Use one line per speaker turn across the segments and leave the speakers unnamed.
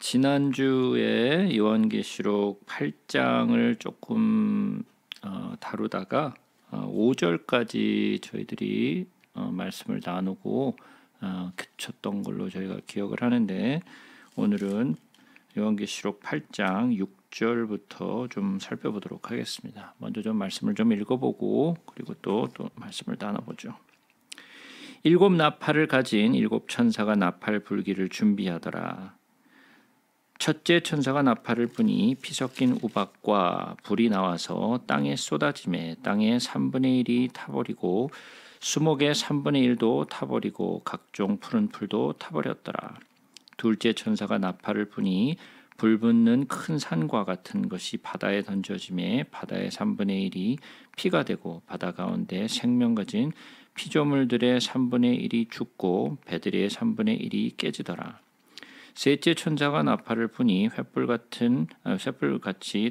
지난주에 요한계시록 8장을 조금 다루다가 5절까지 저희들이 말씀을 나누고 그쳤던 걸로 저희가 기억을 하는데, 오늘은 요한계시록 8장 6절부터 좀 살펴보도록 하겠습니다. 먼저 좀 말씀을 좀 읽어보고 그리고 또 말씀을 나눠보죠. 일곱 나팔을 가진 일곱 천사가 나팔 불기를 준비하더라. 첫째 천사가 나팔을 부니 피 섞인 우박과 불이 나와서 땅에 쏟아지매 땅의 3분의 1이 타버리고 수목의 3분의 1도 타버리고 각종 푸른 풀도 타버렸더라. 둘째 천사가 나팔을 부니 불 붙는 큰 산과 같은 것이 바다에 던져지매 바다의 3분의 1이 피가 되고 바다 가운데 생명 가진 피조물들의 3분의 1이 죽고 배들의 3분의 1이 깨지더라. 셋째 천사가 나팔을 부니 횃불같이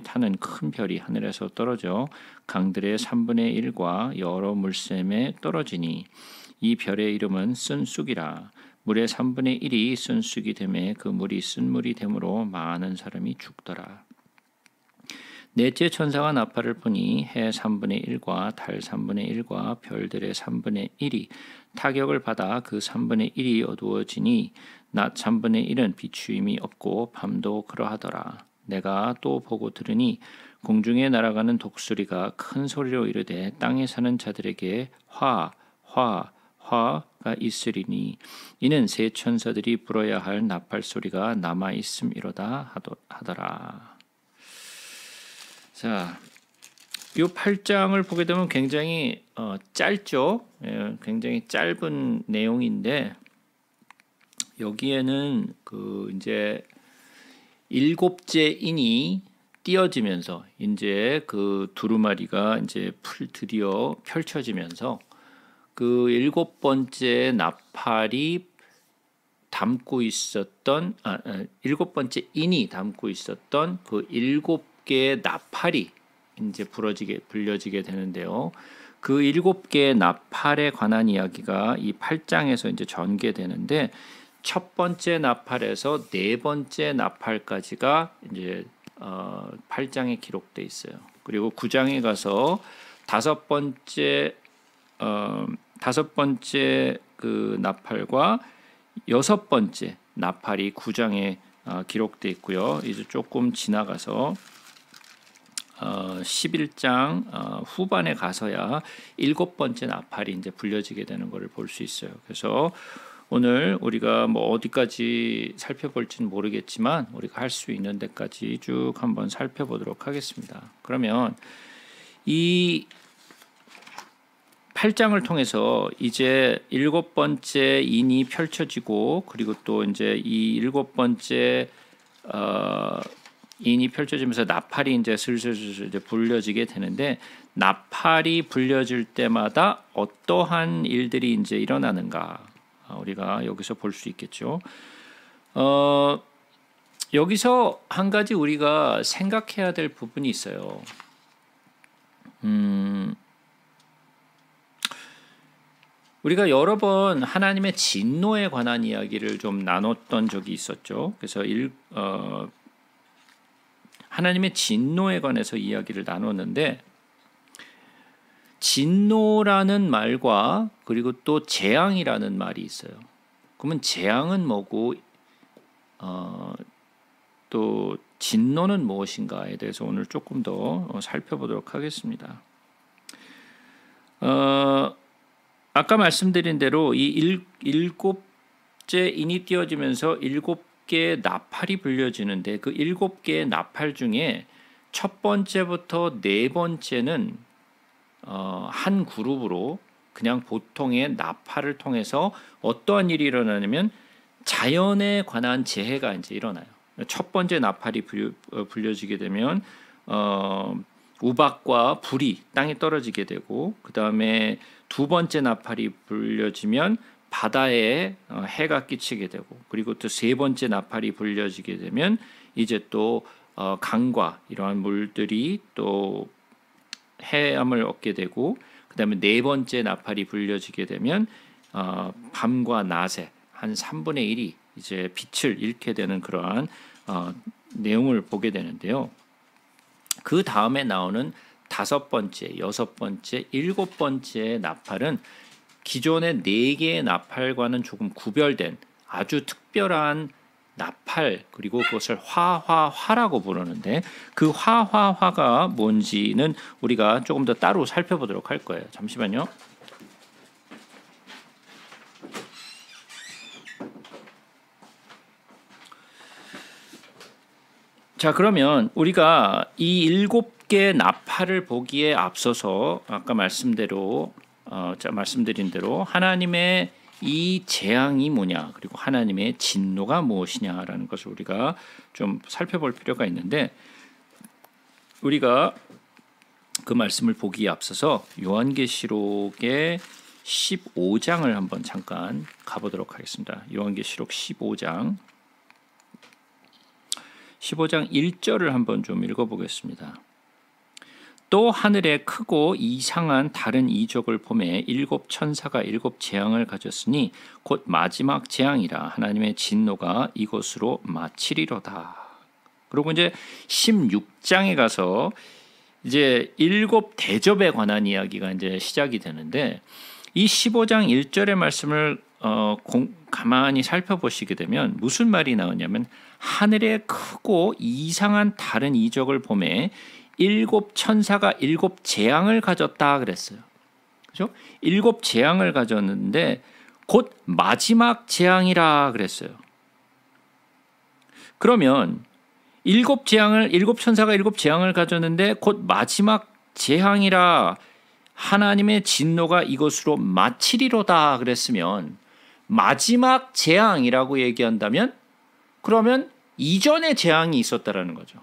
타는 큰 별이 하늘에서 떨어져 강들의 3분의 1과 여러 물샘에 떨어지니 이 별의 이름은 쓴쑥이라. 물의 3분의 1이 쓴쑥이 되매 그 물이 쓴물이 되므로 많은 사람이 죽더라. 넷째 천사가 나팔을 부니 해 3분의 1과 달 3분의 1과 별들의 3분의 1이 타격을 받아 그 3분의 1이 어두워지니 낮 3분의 1은 비추임이 없고 밤도 그러하더라. 내가 또 보고 들으니 공중에 날아가는 독수리가 큰 소리로 이르되 땅에 사는 자들에게 화가 있으리니 이는 새 천사들이 불어야 할 나팔 소리가 남아 있음이로다 하더라. 자, 이 8장을 보게 되면 굉장히 짧죠. 굉장히 짧은 내용인데, 여기에는 이제 일곱째 인이 띄어지면서 이제 그 두루마리가 이제 드디어 펼쳐지면서 그 일곱 번째 나팔이 담고 있었던 일곱 번째 인이 담고 있었던 그 일곱 개의 나팔이 이제 불려지게 되는데요. 그 일곱 개의 나팔에 관한 이야기가 이 8장에서 이제 전개되는데, 첫 번째 나팔에서 네 번째 나팔까지가 이제 8장에 기록돼 있어요. 그리고 9장에 가서 다섯 번째 그 나팔과 여섯 번째 나팔이 9장에 기록돼 있고요. 이제 조금 지나가서 11장 후반에 가서야 일곱 번째 나팔이 이제 불려지게 되는 것을 볼 수 있어요. 그래서 오늘 우리가 어디까지 살펴볼지는 모르겠지만 우리가 할 수 있는 데까지 쭉 한번 살펴보도록 하겠습니다. 그러면 이 8장을 통해서 이제 일곱 번째 인이 펼쳐지고, 그리고 또 이제 이 일곱 번째 인이 펼쳐지면서 나팔이 이제 슬슬 이제 불려지게 되는데, 나팔이 불려질 때마다 어떠한 일들이 이제 일어나는가 우리가 여기서 볼 수 있겠죠. 여기서 한 가지 우리가 생각해야 될 부분이 있어요. 우리가 여러 번 하나님의 진노에 관한 이야기를 좀 나눴던 적이 있었죠. 그래서 하나님의 진노에 관해서 이야기를 나눴는데, 진노라는 말과 그리고 또 재앙이라는 말이 있어요. 그러면 재앙은 뭐고 또 진노는 무엇인가에 대해서 오늘 조금 더 살펴보도록 하겠습니다. 아까 말씀드린 대로 이 일곱째 인이 띄어지면서 일곱 개의 나팔이 불려지는데, 그 일곱 개의 나팔 중에 첫 번째부터 네 번째는 한 그룹으로 그냥 보통의 나팔을 통해서 어떠한 일이 일어나냐면 자연에 관한 재해가 이제 일어나요. 첫 번째 나팔이 불려지게 되면 우박과 불이 땅에 떨어지게 되고, 그 다음에 두 번째 나팔이 불려지면 바다에 해가 끼치게 되고, 그리고 또 세 번째 나팔이 불려지게 되면 이제 또 강과 이러한 물들이 또 해암을 얻게 되고, 그 다음에 네 번째 나팔이 불려지게 되면 밤과 낮에 한 3분의 1이 이제 빛을 잃게 되는 그러한 내용을 보게 되는데요. 그 다음에 나오는 5번째, 6번째, 7번째 나팔은 기존의 4개의 나팔과는 조금 구별된 아주 특별한 나팔, 그리고 그것을 화화화라고 부르는데, 그 화화화가 뭔지는 우리가 조금 더 따로 살펴보도록 할 거예요. 잠시만요. 자, 그러면 우리가 이 7개 나팔을 보기에 앞서서 아까 말씀드린 대로 하나님의 이 재앙이 뭐냐, 그리고 하나님의 진노가 무엇이냐라는 것을 우리가 좀 살펴볼 필요가 있는데, 우리가 그 말씀을 보기에 앞서서 요한계시록의 15장을 한번 잠깐 가보도록 하겠습니다. 요한계시록 15장 1절을 한번 좀 읽어보겠습니다. 또 하늘에 크고 이상한 다른 이적을 보매 7 천사가 7 재앙을 가졌으니 곧 마지막 재앙이라 하나님의 진노가 이곳으로 마치리로다. 그리고 이제 16장에 가서 이제 7 대접에 관한 이야기가 이제 시작이 되는데, 이 15장 1절의 말씀을 가만히 살펴보시게 되면 무슨 말이 나오냐면, 하늘에 크고 이상한 다른 이적을 보매 7 천사가 7 재앙을 가졌다 그랬어요. 그죠? 7 재앙을 가졌는데 곧 마지막 재앙이라 그랬어요. 그러면 7 천사가 7 재앙을 가졌는데 곧 마지막 재앙이라 하나님의 진노가 이것으로 마치리로다 그랬으면, 마지막 재앙이라고 얘기한다면 그러면 이전에 재앙이 있었다라는 거죠.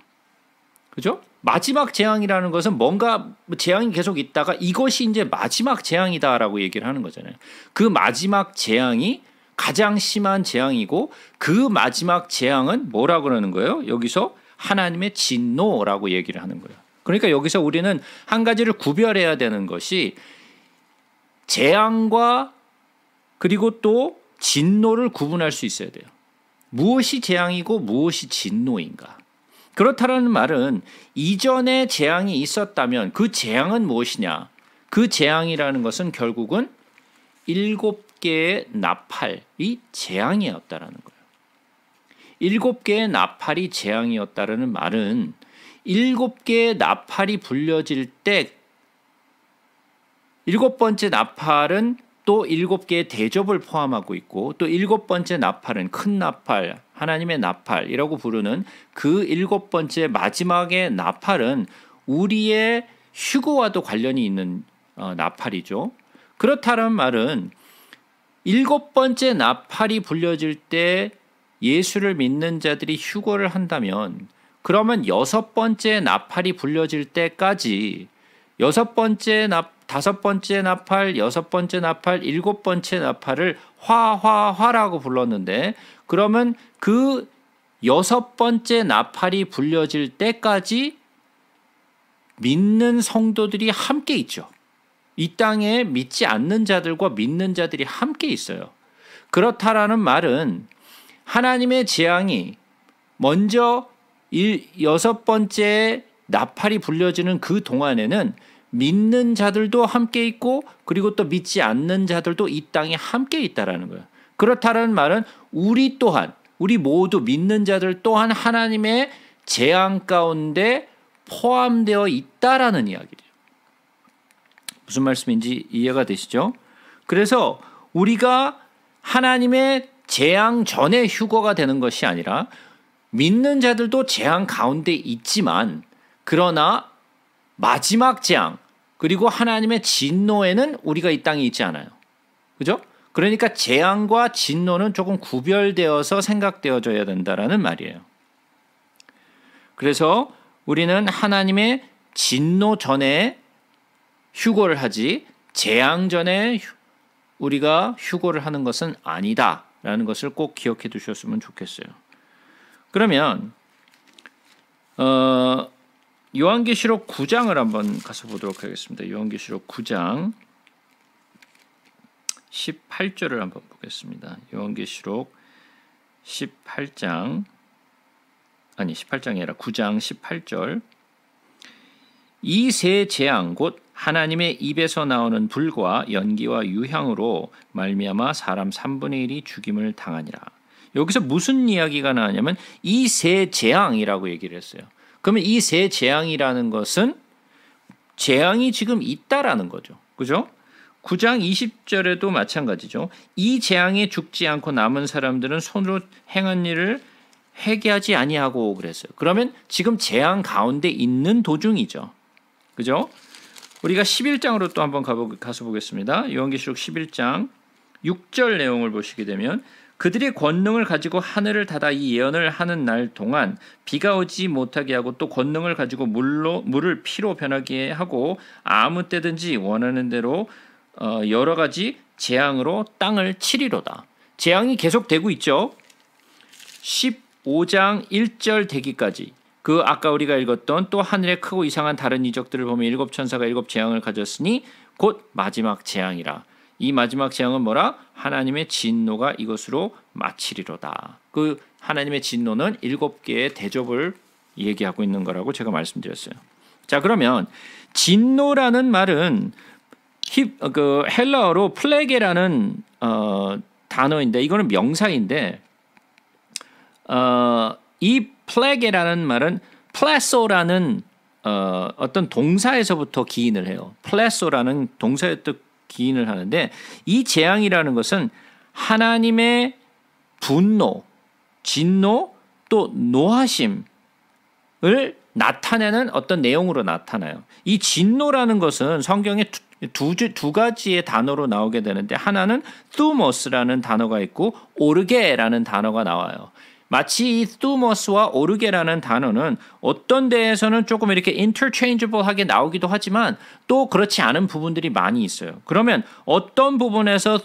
그죠? 마지막 재앙이라는 것은 뭔가 재앙이 계속 있다가 이것이 이제 마지막 재앙이다라고 얘기를 하는 거잖아요. 그 마지막 재앙이 가장 심한 재앙이고, 그 마지막 재앙은 뭐라고 그러는 거예요? 여기서 하나님의 진노라고 얘기를 하는 거예요. 그러니까 여기서 우리는 한 가지를 구별해야 되는 것이, 재앙과 그리고 또 진노를 구분할 수 있어야 돼요. 무엇이 재앙이고 무엇이 진노인가. 그렇다라는 말은 이전에 재앙이 있었다면 그 재앙은 무엇이냐? 그 재앙이라는 것은 결국은 7개의 나팔이 재앙이었다라는 거예요. 7개의 나팔이 재앙이었다라는 말은 7개의 나팔이 불려질 때 7번째 나팔은 또 7개의 대접을 포함하고 있고, 또 7번째 나팔은 큰 나팔, 하나님의 나팔이라고 부르는 그 7번째 마지막의 나팔은 우리의 휴거와도 관련이 있는 나팔이죠. 그렇다는 말은 7번째 나팔이 불려질 때 예수를 믿는 자들이 휴거를 한다면, 그러면 6번째 나팔이 불려질 때까지 6번째 5번째 나팔, 6번째 나팔, 7번째 나팔을 화화화라고 불렀는데, 그러면 그 6번째 나팔이 불려질 때까지 믿는 성도들이 함께 있죠. 이 땅에 믿지 않는 자들과 믿는 자들이 함께 있어요. 그렇다라는 말은 하나님의 재앙이 먼저 6번째 나팔이 불려지는 그 동안에는 믿는 자들도 함께 있고, 그리고 또 믿지 않는 자들도 이 땅에 함께 있다라는 거예요. 그렇다는 말은 우리 모두 믿는 자들 또한 하나님의 재앙 가운데 포함되어 있다라는 이야기죠. 무슨 말씀인지 이해가 되시죠? 그래서 우리가 하나님의 재앙 전에 휴거가 되는 것이 아니라, 믿는 자들도 재앙 가운데 있지만, 그러나 마지막 재앙 그리고 하나님의 진노에는 우리가 이 땅에 있지 않아요. 그죠? 그러니까 재앙과 진노는 조금 구별되어서 생각되어져야 된다라는 말이에요. 그래서 우리는 하나님의 진노 전에 휴거를 하지, 재앙 전에 우리가 휴거를 하는 것은 아니다라는 것을 꼭 기억해 두셨으면 좋겠어요. 그러면 요한계시록 9장을 한번 가서 보도록 하겠습니다. 요한계시록 9장 18절을 한번 보겠습니다. 요한계시록 18장 아니 18장이 아니라 9장 18절 이 세 재앙 곧 하나님의 입에서 나오는 불과 연기와 유향으로 말미암아 사람 3분의 1이 죽임을 당하니라. 여기서 무슨 이야기가 나오냐면 이 세 재앙이라고 얘기를 했어요. 그러면 이 세 재앙이라는 것은 재앙이 지금 있다라는 거죠. 그죠? 9장 20절에도 마찬가지죠. 이 재앙에 죽지 않고 남은 사람들은 손으로 행한 일을 회개하지 아니하고 그랬어요. 그러면 지금 재앙 가운데 있는 도중이죠. 그죠? 우리가 11장으로 또 한번 가서 보겠습니다. 요한계시록 11장 6절 내용을 보시게 되면 그들의 권능을 가지고 하늘을 닫아 이 예언을 하는 날 동안 비가 오지 못하게 하고 또 권능을 가지고 물을 피로 변하게 하고 아무 때든지 원하는 대로 여러 가지 재앙으로 땅을 치리로다. 재앙이 계속되고 있죠. 15장 1절 되기까지 그 아까 우리가 읽었던 또 하늘에 크고 이상한 다른 이적들을 보면 일곱 천사가 일곱 재앙을 가졌으니 곧 마지막 재앙이라. 이 마지막 재앙은 뭐라? 하나님의 진노가 이것으로 마치리로다. 그 하나님의 진노는 7개의 대접을 얘기하고 있는 거라고 제가 말씀드렸어요. 자, 그러면 진노라는 말은 그 헬라어로 플레게라는 단어인데 이거는 명사인데 이 플레게라는 말은 플레소라는 어떤 동사에서부터 기인을 해요. 플레소라는 동사에부터 기인을 하는데 이 재앙이라는 것은 하나님의 분노, 진노 또 노하심을 나타내는 어떤 내용으로 나타나요. 이 진노라는 것은 성경에 두 가지의 단어로 나오게 되는데 하나는 thumus라는 단어가 있고 오르게라는 단어가 나와요. 마치 이 thumus와 오르게라는 단어는 어떤 데에서는 조금 이렇게 interchangeable하게 나오기도 하지만 또 그렇지 않은 부분들이 많이 있어요. 그러면 어떤 부분에서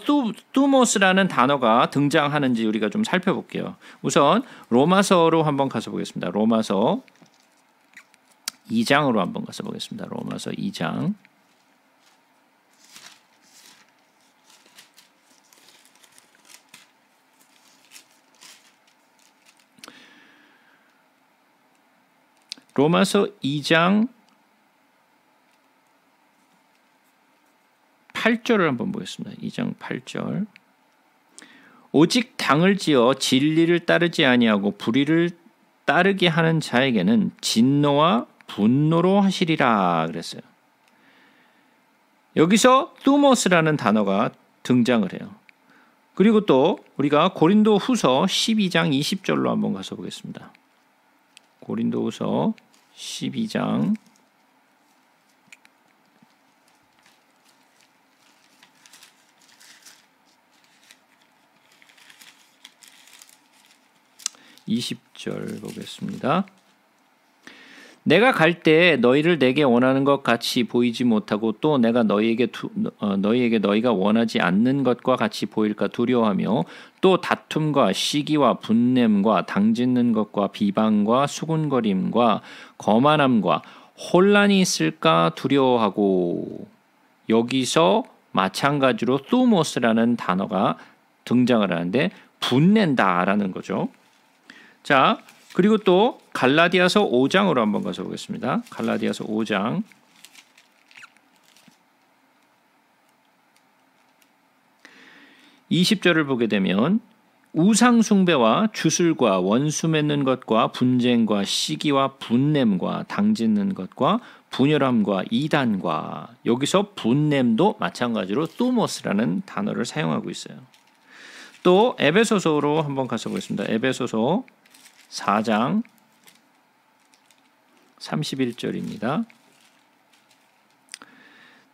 thumus라는 단어가 등장하는지 우리가 좀 살펴볼게요. 우선 로마서로 한번 가서 보겠습니다. 로마서 2장으로 한번 가서 보겠습니다. 로마서 2장. 로마서 2장 8절을 한번 보겠습니다. 2장 8절. 오직 당을 지어 진리를 따르지 아니하고 불의를 따르게 하는 자에게는 진노와 분노로 하시리라 그랬어요. 여기서 thumus라는 단어가 등장을 해요. 그리고 또 우리가 고린도 후서 12장 20절로 한번 가서 보겠습니다. 고린도후서 12장 20절 보겠습니다. 내가 갈 때 너희를 내게 원하는 것 같이 보이지 못하고 또 내가 너희에게 너희가 원하지 않는 것과 같이 보일까 두려워하며 또 다툼과 시기와 분냄과 당짓는 것과 비방과 수군거림과 거만함과 혼란이 있을까 두려워하고 여기서 마찬가지로 thumus라는 단어가 등장을 하는데 분낸다라는 거죠. 자, 그리고 또 갈라디아서 5장으로 한번 가서 보겠습니다. 갈라디아서 5장 20절을 보게 되면 우상 숭배와 주술과 원수 맺는 것과 분쟁과 시기와 분냄과 당짓는 것과 분열함과 이단과 여기서 분냄도 마찬가지로 thumus라는 단어를 사용하고 있어요. 또 에베소서로 한번 가서 보겠습니다. 에베소서 4장 31절입니다.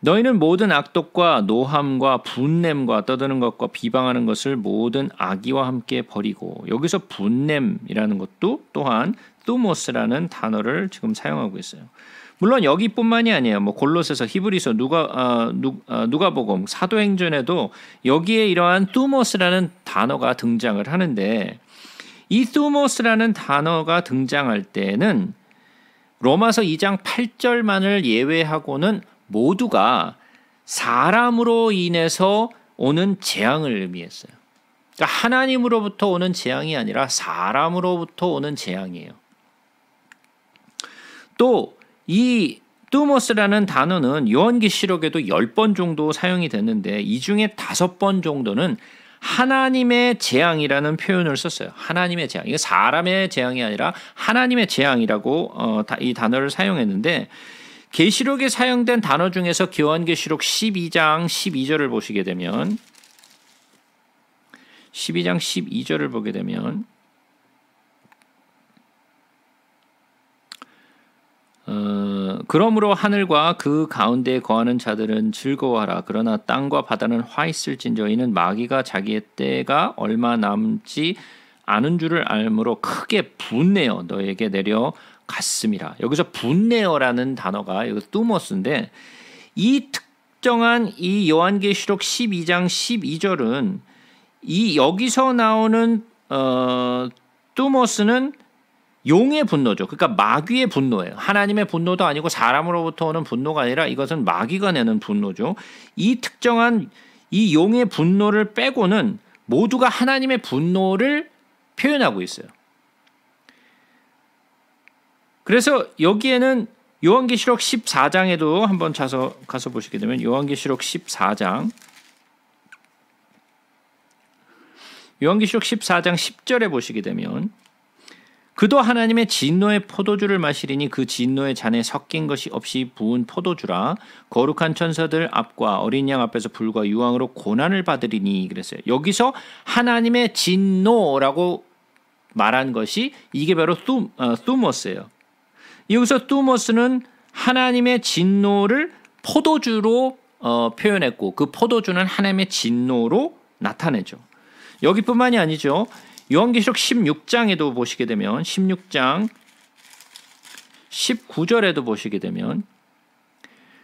너희는 모든 악독과 노함과 분냄과 떠드는 것과 비방하는 것을 모든 악의와 함께 버리고 여기서 분냄이라는 것도 또한 thumus라는 단어를 지금 사용하고 있어요. 물론 여기뿐만이 아니에요. 뭐 골로새서, 히브리서, 누가복음, 사도행전에도 여기에 이러한 thumus라는 단어가 등장을 하는데 이 thumus라는 단어가 등장할 때는 로마서 2장 8절만을 예외하고는 모두가 사람으로 인해서 오는 재앙을 의미했어요. 그러니까 하나님으로부터 오는 재앙이 아니라 사람으로부터 오는 재앙이에요. 또 이 뚜모스라는 단어는 요한계시록에도 10번 정도 사용이 됐는데 이 중에 5번 정도는 하나님의 재앙이라는 표현을 썼어요. 하나님의 재앙. 이게 사람의 재앙이 아니라 하나님의 재앙이라고 이 단어를 사용했는데 계시록에 사용된 단어 중에서 요한계시록 12장 12절을 보시게 되면 12장 12절을 보게 되면 그러므로 하늘과 그 가운데에 거하는 자들은 즐거워하라. 그러나 땅과 바다는 화 있을진저 이는 마귀가 자기의 때가 얼마 남지 않은 줄을 알므로 크게 분내어 너에게 내려갔음이라. 여기서 분내어라는 단어가 여기 뚜모스인데 이 특정한 이 요한계시록 12장 12절은 이 여기서 나오는 뚜모스는 용의 분노죠. 그러니까 마귀의 분노예요. 하나님의 분노도 아니고 사람으로부터 오는 분노가 아니라 이것은 마귀가 내는 분노죠. 이 특정한 이 용의 분노를 빼고는 모두가 하나님의 분노를 표현하고 있어요. 그래서 여기에는 요한계시록 14장에도 한번 가서 보시게 되면 요한계시록 14장 10절에 보시게 되면 그도 하나님의 진노의 포도주를 마시리니 그 진노의 잔에 섞인 것이 없이 부은 포도주라. 거룩한 천사들 앞과 어린 양 앞에서 불과 유황으로 고난을 받으리니 그랬어요. 여기서 하나님의 진노라고 말한 것이 이게 바로 뚜모스예요. 여기서 뚜모스는 하나님의 진노를 포도주로 표현했고 그 포도주는 하나님의 진노로 나타내죠. 여기뿐만이 아니죠. 요한계시록 16장에도 보시게 되면 16장 19절에도 보시게 되면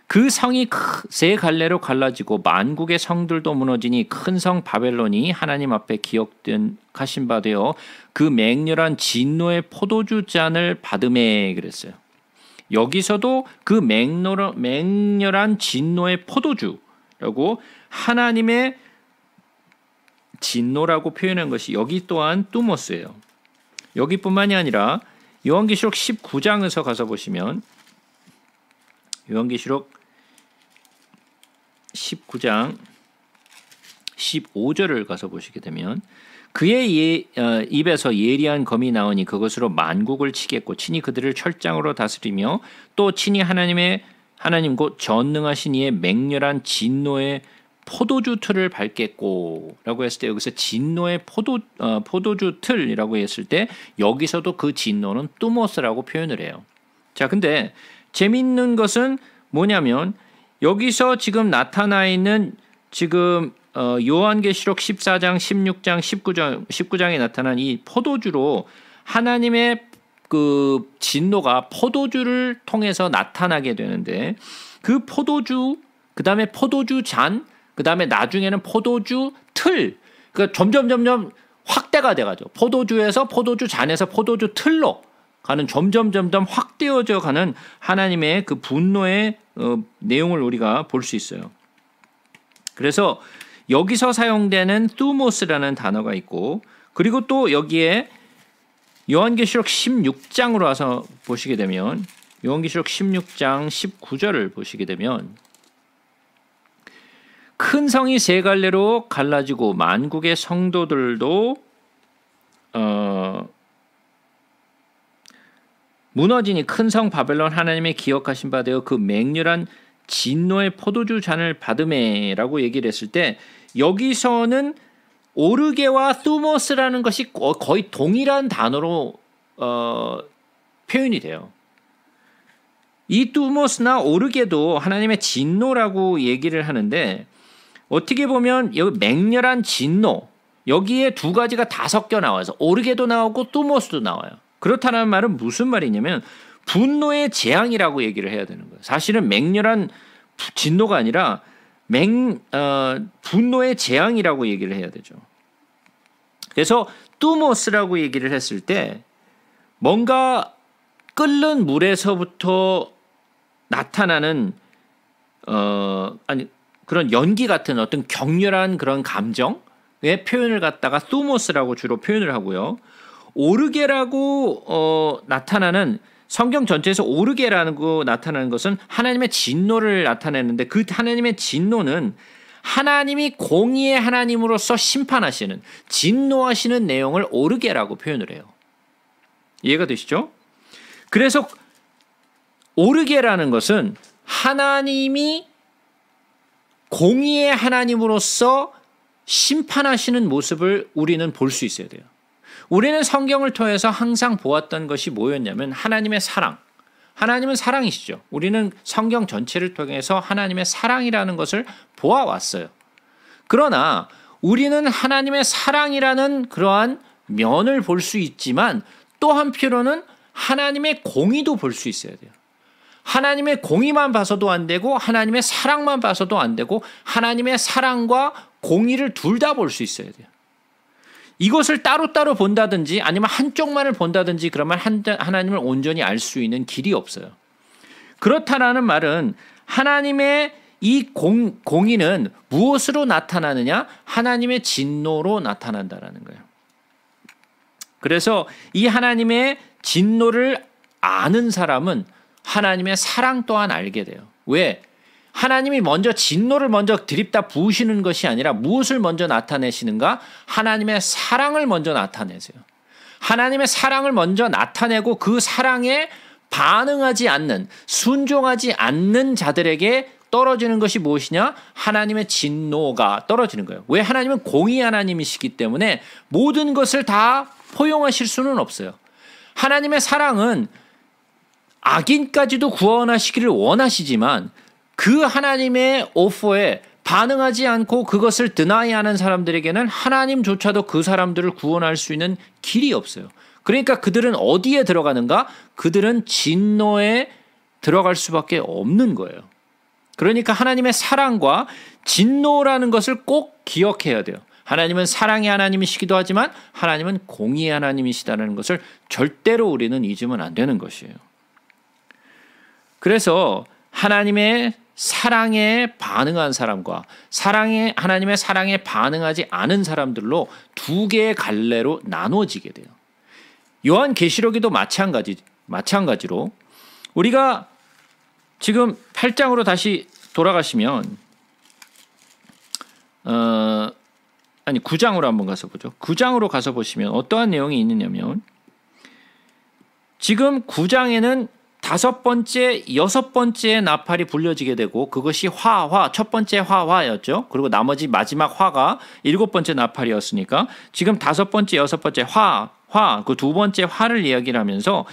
그 성이 세 갈래로 갈라지고 만국의 성들도 무너지니 큰 성 바벨론이 하나님 앞에 기억된 하신 바 되어 그 맹렬한 진노의 포도주 잔을 받음에 그랬어요. 여기서도 그 맹렬한 진노의 포도주라고 하나님의 진노라고 표현한 것이 여기 또한 뚜모스예요. 여기뿐만이 아니라 요한계시록 19장에서 가서 보시면 요한계시록 19장 15절을 가서 보시게 되면 그의 입에서 예리한 검이 나오니 그것으로 만국을 치겠고 친히 그들을 철장으로 다스리며 또 친히 하나님 곧 전능하신 이의 맹렬한 진노의 포도주 틀을 밟겠고 라고 했을 때 여기서 진노의 포도주 틀이라고 했을 때 여기서도 그 진노는 뚜모스라고 표현을 해요. 자, 근데 재밌는 것은 뭐냐면 여기서 지금 나타나 있는 지금 요한계시록 14장, 16장, 19장에 나타난 이 포도주로 하나님의 그 진노가 포도주를 통해서 나타나게 되는데 그 포도주, 그 다음에 포도주 잔, 그 다음에 나중에는 포도주 틀, 그러니까 점점 확대가 돼가죠. 포도주에서 포도주 잔에서 포도주 틀로 가는 점점 확대어져 가는 하나님의 그 분노의 내용을 우리가 볼 수 있어요. 그래서 여기서 사용되는 뚜모스라는 단어가 있고 그리고 또 여기에 요한계시록 16장으로 와서 보시게 되면 요한계시록 16장 19절을 보시게 되면 큰 성이 세 갈래로 갈라지고 만국의 성도들도 무너지니 큰 성 바벨론 하나님의 기억하신 바 되어 그 맹렬한 진노의 포도주 잔을 받음에라고 얘기를 했을 때 여기서는 오르게와 뚜모스라는 것이 거의 동일한 단어로 표현이 돼요. 이 뚜모스나 오르게도 하나님의 진노라고 얘기를 하는데 어떻게 보면 여기 맹렬한 진노 여기에 두 가지가 다 섞여 나와서 오르게도 나오고 뚜모스도 나와요. 그렇다는 말은 무슨 말이냐면 분노의 재앙이라고 얘기를 해야 되는 거예요. 사실은 맹렬한 진노가 아니라 분노의 재앙이라고 얘기를 해야 되죠. 그래서 뚜모스라고 얘기를 했을 때 뭔가 끓는 물에서부터 나타나는 그런 연기 같은 어떤 격렬한 그런 감정 표현을 갖다가 thumus라고 주로 표현을 하고요. 오르게라고 나타나는 성경 전체에서 오르게라는 거 나타나는 것은 하나님의 진노를 나타내는데 그 하나님의 진노는 하나님이 공의의 하나님으로서 심판하시는 진노하시는 내용을 오르게라고 표현을 해요. 이해가 되시죠? 그래서 오르게라는 것은 하나님이 공의의 하나님으로서 심판하시는 모습을 우리는 볼 수 있어야 돼요. 우리는 성경을 통해서 항상 보았던 것이 뭐였냐면 하나님의 사랑. 하나님은 사랑이시죠. 우리는 성경 전체를 통해서 하나님의 사랑이라는 것을 보아왔어요. 그러나 우리는 하나님의 사랑이라는 그러한 면을 볼 수 있지만 또 한편으로는 하나님의 공의도 볼 수 있어야 돼요. 하나님의 공의만 봐서도 안 되고 하나님의 사랑만 봐서도 안 되고 하나님의 사랑과 공의를 둘 다 볼 수 있어야 돼요. 이것을 따로따로 본다든지 아니면 한쪽만을 본다든지 그러면 하나님을 온전히 알 수 있는 길이 없어요. 그렇다라는 말은 하나님의 이 공의는 무엇으로 나타나느냐? 하나님의 진노로 나타난다라는 거예요. 그래서 이 하나님의 진노를 아는 사람은 하나님의 사랑 또한 알게 돼요. 왜? 하나님이 먼저 진노를 먼저 들이다 부으시는 것이 아니라 무엇을 먼저 나타내시는가? 하나님의 사랑을 먼저 나타내세요. 하나님의 사랑을 먼저 나타내고 그 사랑에 반응하지 않는, 순종하지 않는 자들에게 떨어지는 것이 무엇이냐? 하나님의 진노가 떨어지는 거예요. 왜? 하나님은 공의 하나님이시기 때문에 모든 것을 다 포용하실 수는 없어요. 하나님의 사랑은 악인까지도 구원하시기를 원하시지만 그 하나님의 오퍼에 반응하지 않고 그것을 드나이하는 사람들에게는 하나님조차도 그 사람들을 구원할 수 있는 길이 없어요. 그러니까 그들은 어디에 들어가는가? 그들은 진노에 들어갈 수밖에 없는 거예요. 그러니까 하나님의 사랑과 진노라는 것을 꼭 기억해야 돼요. 하나님은 사랑의 하나님이시기도 하지만 하나님은 공의의 하나님이시다는 것을 절대로 우리는 잊으면 안 되는 것이에요. 그래서 하나님의 사랑에 반응한 사람과 하나님의 사랑에 반응하지 않은 사람들로 두 개의 갈래로 나누어지게 돼요. 요한계시록에도 마찬가지로 우리가 지금 8장으로 다시 돌아가시면 9장으로 한번 가서 보죠. 9장으로 가서 보시면 어떠한 내용이 있느냐면 지금 9장에는 5번째, 6번째 나팔이 불려지게 되고 그것이 첫 번째 화였죠. 그리고 나머지 마지막 화가 7번째 나팔이었으니까 지금 5번째, 6번째 그 두 번째 화를 이야기를 하면서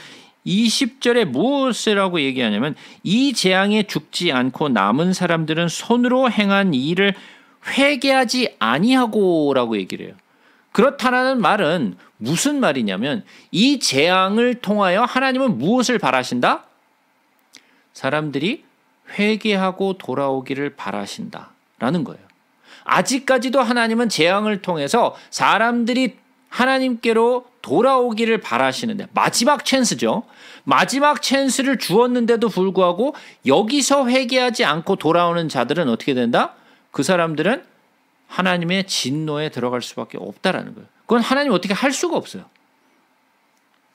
20절에 무엇이라고 얘기하냐면 이 재앙에 죽지 않고 남은 사람들은 손으로 행한 일을 회개하지 아니하고라고 얘기를 해요. 그렇다는 말은 무슨 말이냐면 이 재앙을 통하여 하나님은 무엇을 바라신다? 사람들이 회개하고 돌아오기를 바라신다라는 거예요. 아직까지도 하나님은 재앙을 통해서 사람들이 하나님께로 돌아오기를 바라시는데 마지막 찬스죠. 마지막 찬스를 주었는데도 불구하고 여기서 회개하지 않고 돌아오는 자들은 어떻게 된다? 그 사람들은 하나님의 진노에 들어갈 수밖에 없다라는 거예요. 그건 하나님 어떻게 할 수가 없어요.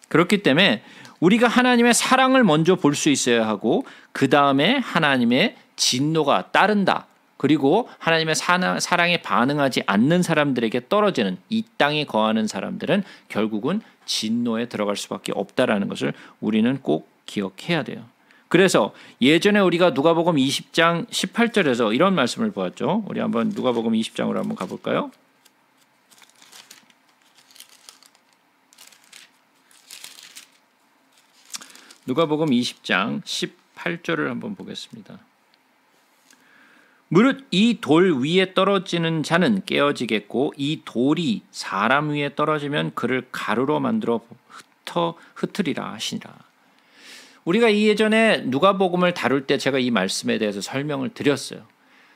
그렇기 때문에 우리가 하나님의 사랑을 먼저 볼 수 있어야 하고 그 다음에 하나님의 진노가 따른다. 그리고 하나님의 사랑에 반응하지 않는 사람들에게 떨어지는 이 땅에 거하는 사람들은 결국은 진노에 들어갈 수밖에 없다라는 것을 우리는 꼭 기억해야 돼요. 그래서 예전에 우리가 누가복음 20장 18절에서 이런 말씀을 보았죠. 우리 한번 누가복음 20장으로 한번 가볼까요? 누가복음 20장 18절을 한번 보겠습니다. 무릇 이 돌 위에 떨어지는 자는 깨어지겠고 이 돌이 사람 위에 떨어지면 그를 가루로 만들어 흩으리라 하시니라. 우리가 예전에 누가복음을 다룰 때 제가 이 말씀에 대해서 설명을 드렸어요.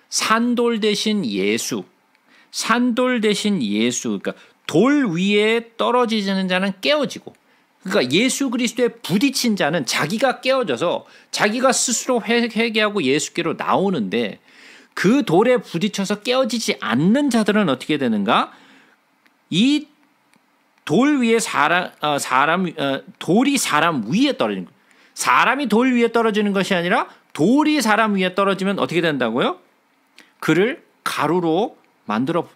산돌 대신 예수, 그러니까 돌 위에 떨어지는 자는 깨어지고, 그러니까 예수 그리스도에 부딪힌 자는 자기가 깨어져서 자기가 스스로 회개하고 예수께로 나오는데 그 돌에 부딪혀서 깨어지지 않는 자들은 어떻게 되는가? 이 돌 위에 돌이 사람 위에 떨어지는 거예요. 사람이 돌 위에 떨어지는 것이 아니라 돌이 사람 위에 떨어지면 어떻게 된다고요? 그를 가루로 만들어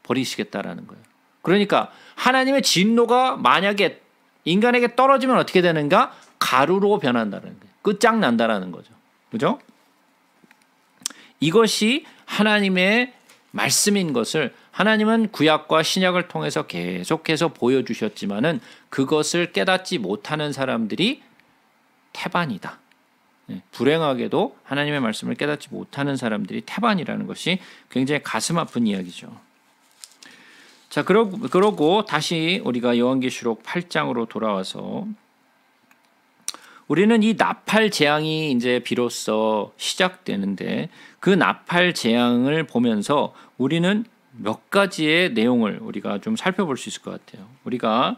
버리시겠다라는 거예요. 그러니까 하나님의 진노가 만약에 인간에게 떨어지면 어떻게 되는가? 가루로 변한다는 거예요. 끝장난다라는 거죠. 그죠? 이것이 하나님의 말씀인 것을 하나님은 구약과 신약을 통해서 계속해서 보여주셨지만은 그것을 깨닫지 못하는 사람들이 태반이다. 불행하게도 하나님의 말씀을 깨닫지 못하는 사람들이 태반이라는 것이 굉장히 가슴 아픈 이야기죠. 자, 그러고 다시 우리가 요한계시록 8장으로 돌아와서 우리는 이 나팔 재앙이 이제 비로소 시작되는데 그 나팔 재앙을 보면서 우리는 몇 가지의 내용을 우리가 좀 살펴볼 수 있을 것 같아요. 우리가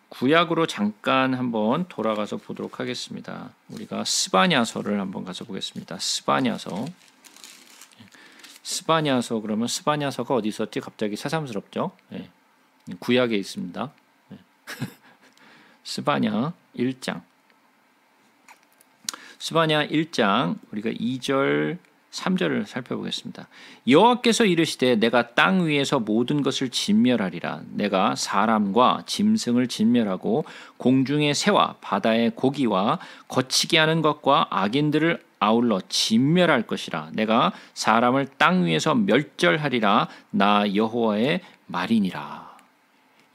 구약으로 잠깐 한번 돌아가서 보도록 하겠습니다. 우리가 스바냐서를 한번 가서 보겠습니다. 스바냐서 그러면 스바냐서가 어디 있었지? 갑자기 새삼스럽죠? 네. 구약에 있습니다. 네. 스바냐 1장. 스바냐 1장 우리가 2절 3절을 살펴보겠습니다. 여호와께서 이르시되 내가 땅 위에서 모든 것을 진멸하리라. 내가 사람과 짐승을 진멸하고 공중의 새와 바다의 고기와 거치게 하는 것과 악인들을 아울러 진멸할 것이라. 내가 사람을 땅 위에서 멸절하리라. 나 여호와의 말이니라.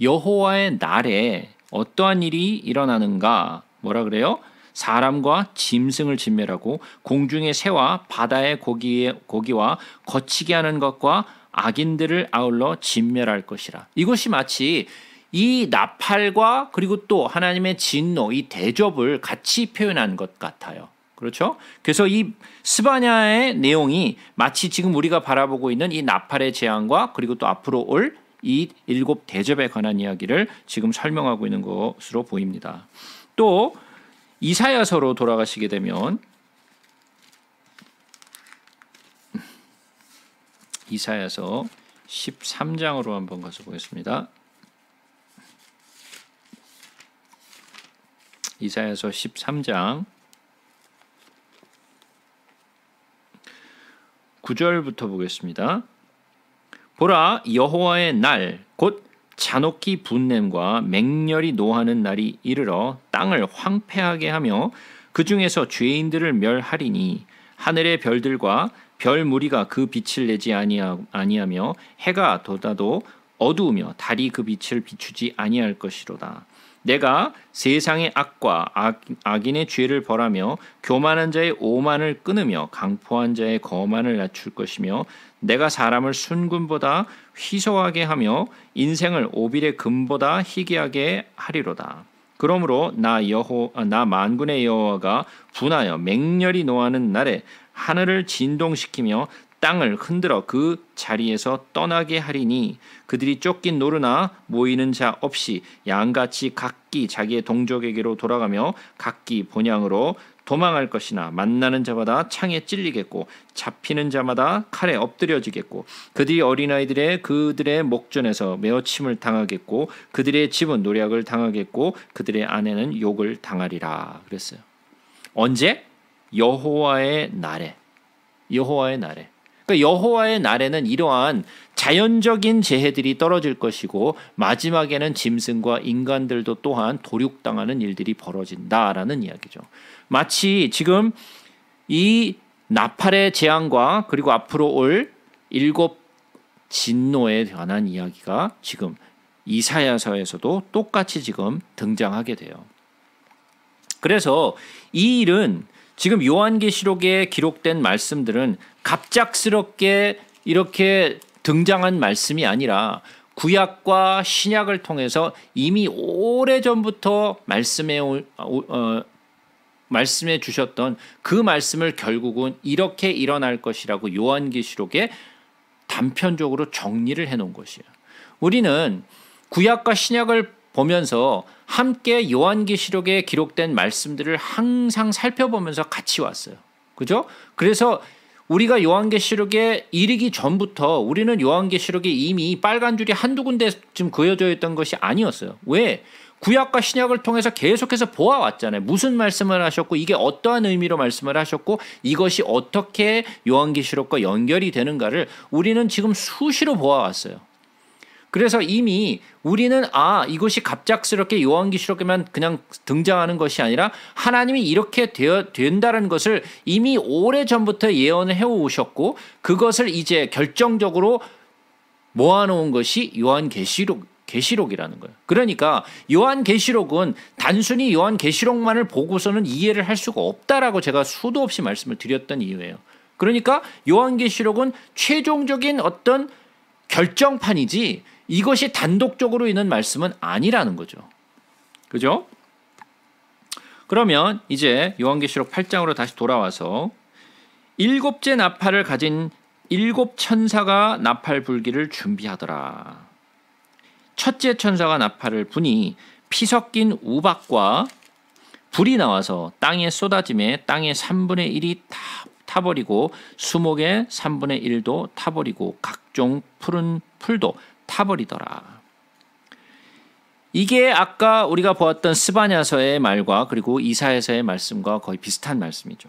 여호와의 날에 어떠한 일이 일어나는가? 뭐라 그래요? 사람과 짐승을 진멸하고 공중의 새와 바다의 고기와 거치게 하는 것과 악인들을 아울러 진멸할 것이라. 이것이 마치 이 나팔과 그리고 또 하나님의 진노, 이 대접을 같이 표현한 것 같아요. 그렇죠? 그래서 이 스바냐의 내용이 마치 지금 우리가 바라보고 있는 이 나팔의 재앙과 그리고 또 앞으로 올 이 7 대접에 관한 이야기를 지금 설명하고 있는 것으로 보입니다. 또 이사야서로 돌아가시게 되면 이사야서 13장으로 한번 가서 보겠습니다. 이사야서 13장 9절부터 보겠습니다. 보라, 여호와의 날 곧 잔혹히 분냄과 맹렬히 노하는 날이 이르러 땅을 황폐하게 하며 그 중에서 죄인들을 멸하리니 하늘의 별들과 별 무리가 그 빛을 내지 아니하며 해가 돋아도 어두우며 달이 그 빛을 비추지 아니할 것이로다. 내가 세상의 악과 악인의 죄를 벌하며 교만한 자의 오만을 끊으며 강포한 자의 거만을 낮출 것이며 내가 사람을 순금보다 희소하게 하며 인생을 오빌의 금보다 희귀하게 하리로다. 그러므로 나 만군의 여호와가 분하여 맹렬히 노하는 날에 하늘을 진동시키며 땅을 흔들어 그 자리에서 떠나게 하리니 그들이 쫓긴 노르나 모이는 자 없이 양같이 각기 자기의 동족에게로 돌아가며 각기 본향으로 도망할 것이나 만나는 자마다 창에 찔리겠고 잡히는 자마다 칼에 엎드려지겠고 그들이 어린아이들의 그들의 목전에서 메어침을 당하겠고 그들의 집은 노략을 당하겠고 그들의 아내는 욕을 당하리라 그랬어요. 언제? 여호와의 날에. 그러니까 여호와의 날에는 이러한 자연적인 재해들이 떨어질 것이고 마지막에는 짐승과 인간들도 또한 도륙당하는 일들이 벌어진다라는 이야기죠. 마치 지금 이 나팔의 재앙과 그리고 앞으로 올 7 진노에 관한 이야기가 지금 이사야서에서도 똑같이 지금 등장하게 돼요. 그래서 이 일은 지금 요한계시록에 기록된 말씀들은 갑작스럽게 이렇게 등장한 말씀이 아니라 구약과 신약을 통해서 이미 오래전부터 말씀해 주셨던 그 말씀을 결국은 이렇게 일어날 것이라고 요한계시록에 단편적으로 정리를 해놓은 것이에요. 우리는 구약과 신약을 보면서 함께 요한계시록에 기록된 말씀들을 항상 살펴보면서 같이 왔어요. 그죠? 그래서 우리가 요한계시록에 이르기 전부터 우리는 요한계시록에 이미 빨간 줄이 한두 군데 지금 그어져 있던 것이 아니었어요. 왜? 구약과 신약을 통해서 계속해서 보아왔잖아요. 무슨 말씀을 하셨고 이게 어떠한 의미로 말씀을 하셨고 이것이 어떻게 요한계시록과 연결이 되는가를 우리는 지금 수시로 보아왔어요. 그래서 이미 우리는 이것이 갑작스럽게 요한계시록에만 그냥 등장하는 것이 아니라 하나님이 이렇게 된다는 것을 이미 오래전부터 예언을 해오셨고 그것을 이제 결정적으로 모아놓은 것이 계시록이라는 거예요. 그러니까 요한계시록은 단순히 요한계시록만을 보고서는 이해를 할 수가 없다라고 제가 수도 없이 말씀을 드렸던 이유예요. 그러니까 요한계시록은 최종적인 어떤 결정판이지 이것이 단독적으로 있는 말씀은 아니라는 거죠. 그죠? 그러면 이제 요한계시록 8장으로 다시 돌아와서 일곱째 나팔을 가진 일곱 천사가 나팔 불기를 준비하더라. 첫째 천사가 나팔을 부니 피 섞인 우박과 불이 나와서 땅에 쏟아짐에 땅의 3분의 1이 타버리고 수목의 3분의 1도 타버리고 각종 푸른 풀도 타버리더라. 이게 아까 우리가 보았던 스바냐서의 말과 그리고 이사야서의 말씀과 거의 비슷한 말씀이죠.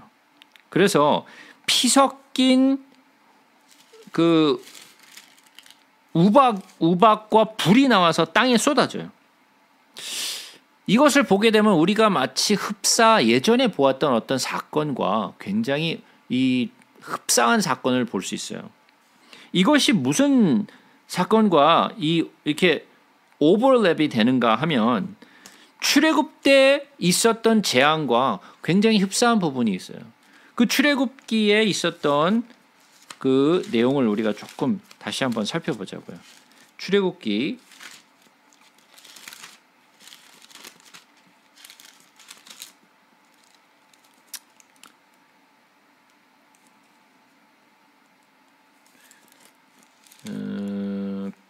그래서 피 섞인 그 우박과 불이 나와서 땅에 쏟아져요. 이것을 보게 되면 우리가 마치 예전에 보았던 어떤 사건과 굉장히 이 흡사한 사건을 볼 수 있어요. 이것이 무슨 사건과 이렇게 오버랩이 되는가 하면 출애굽 때 있었던 재앙과 굉장히 흡사한 부분이 있어요. 그 출애굽기에 있었던 그 내용을 우리가 조금 다시 한번 살펴보자고요. 출애굽기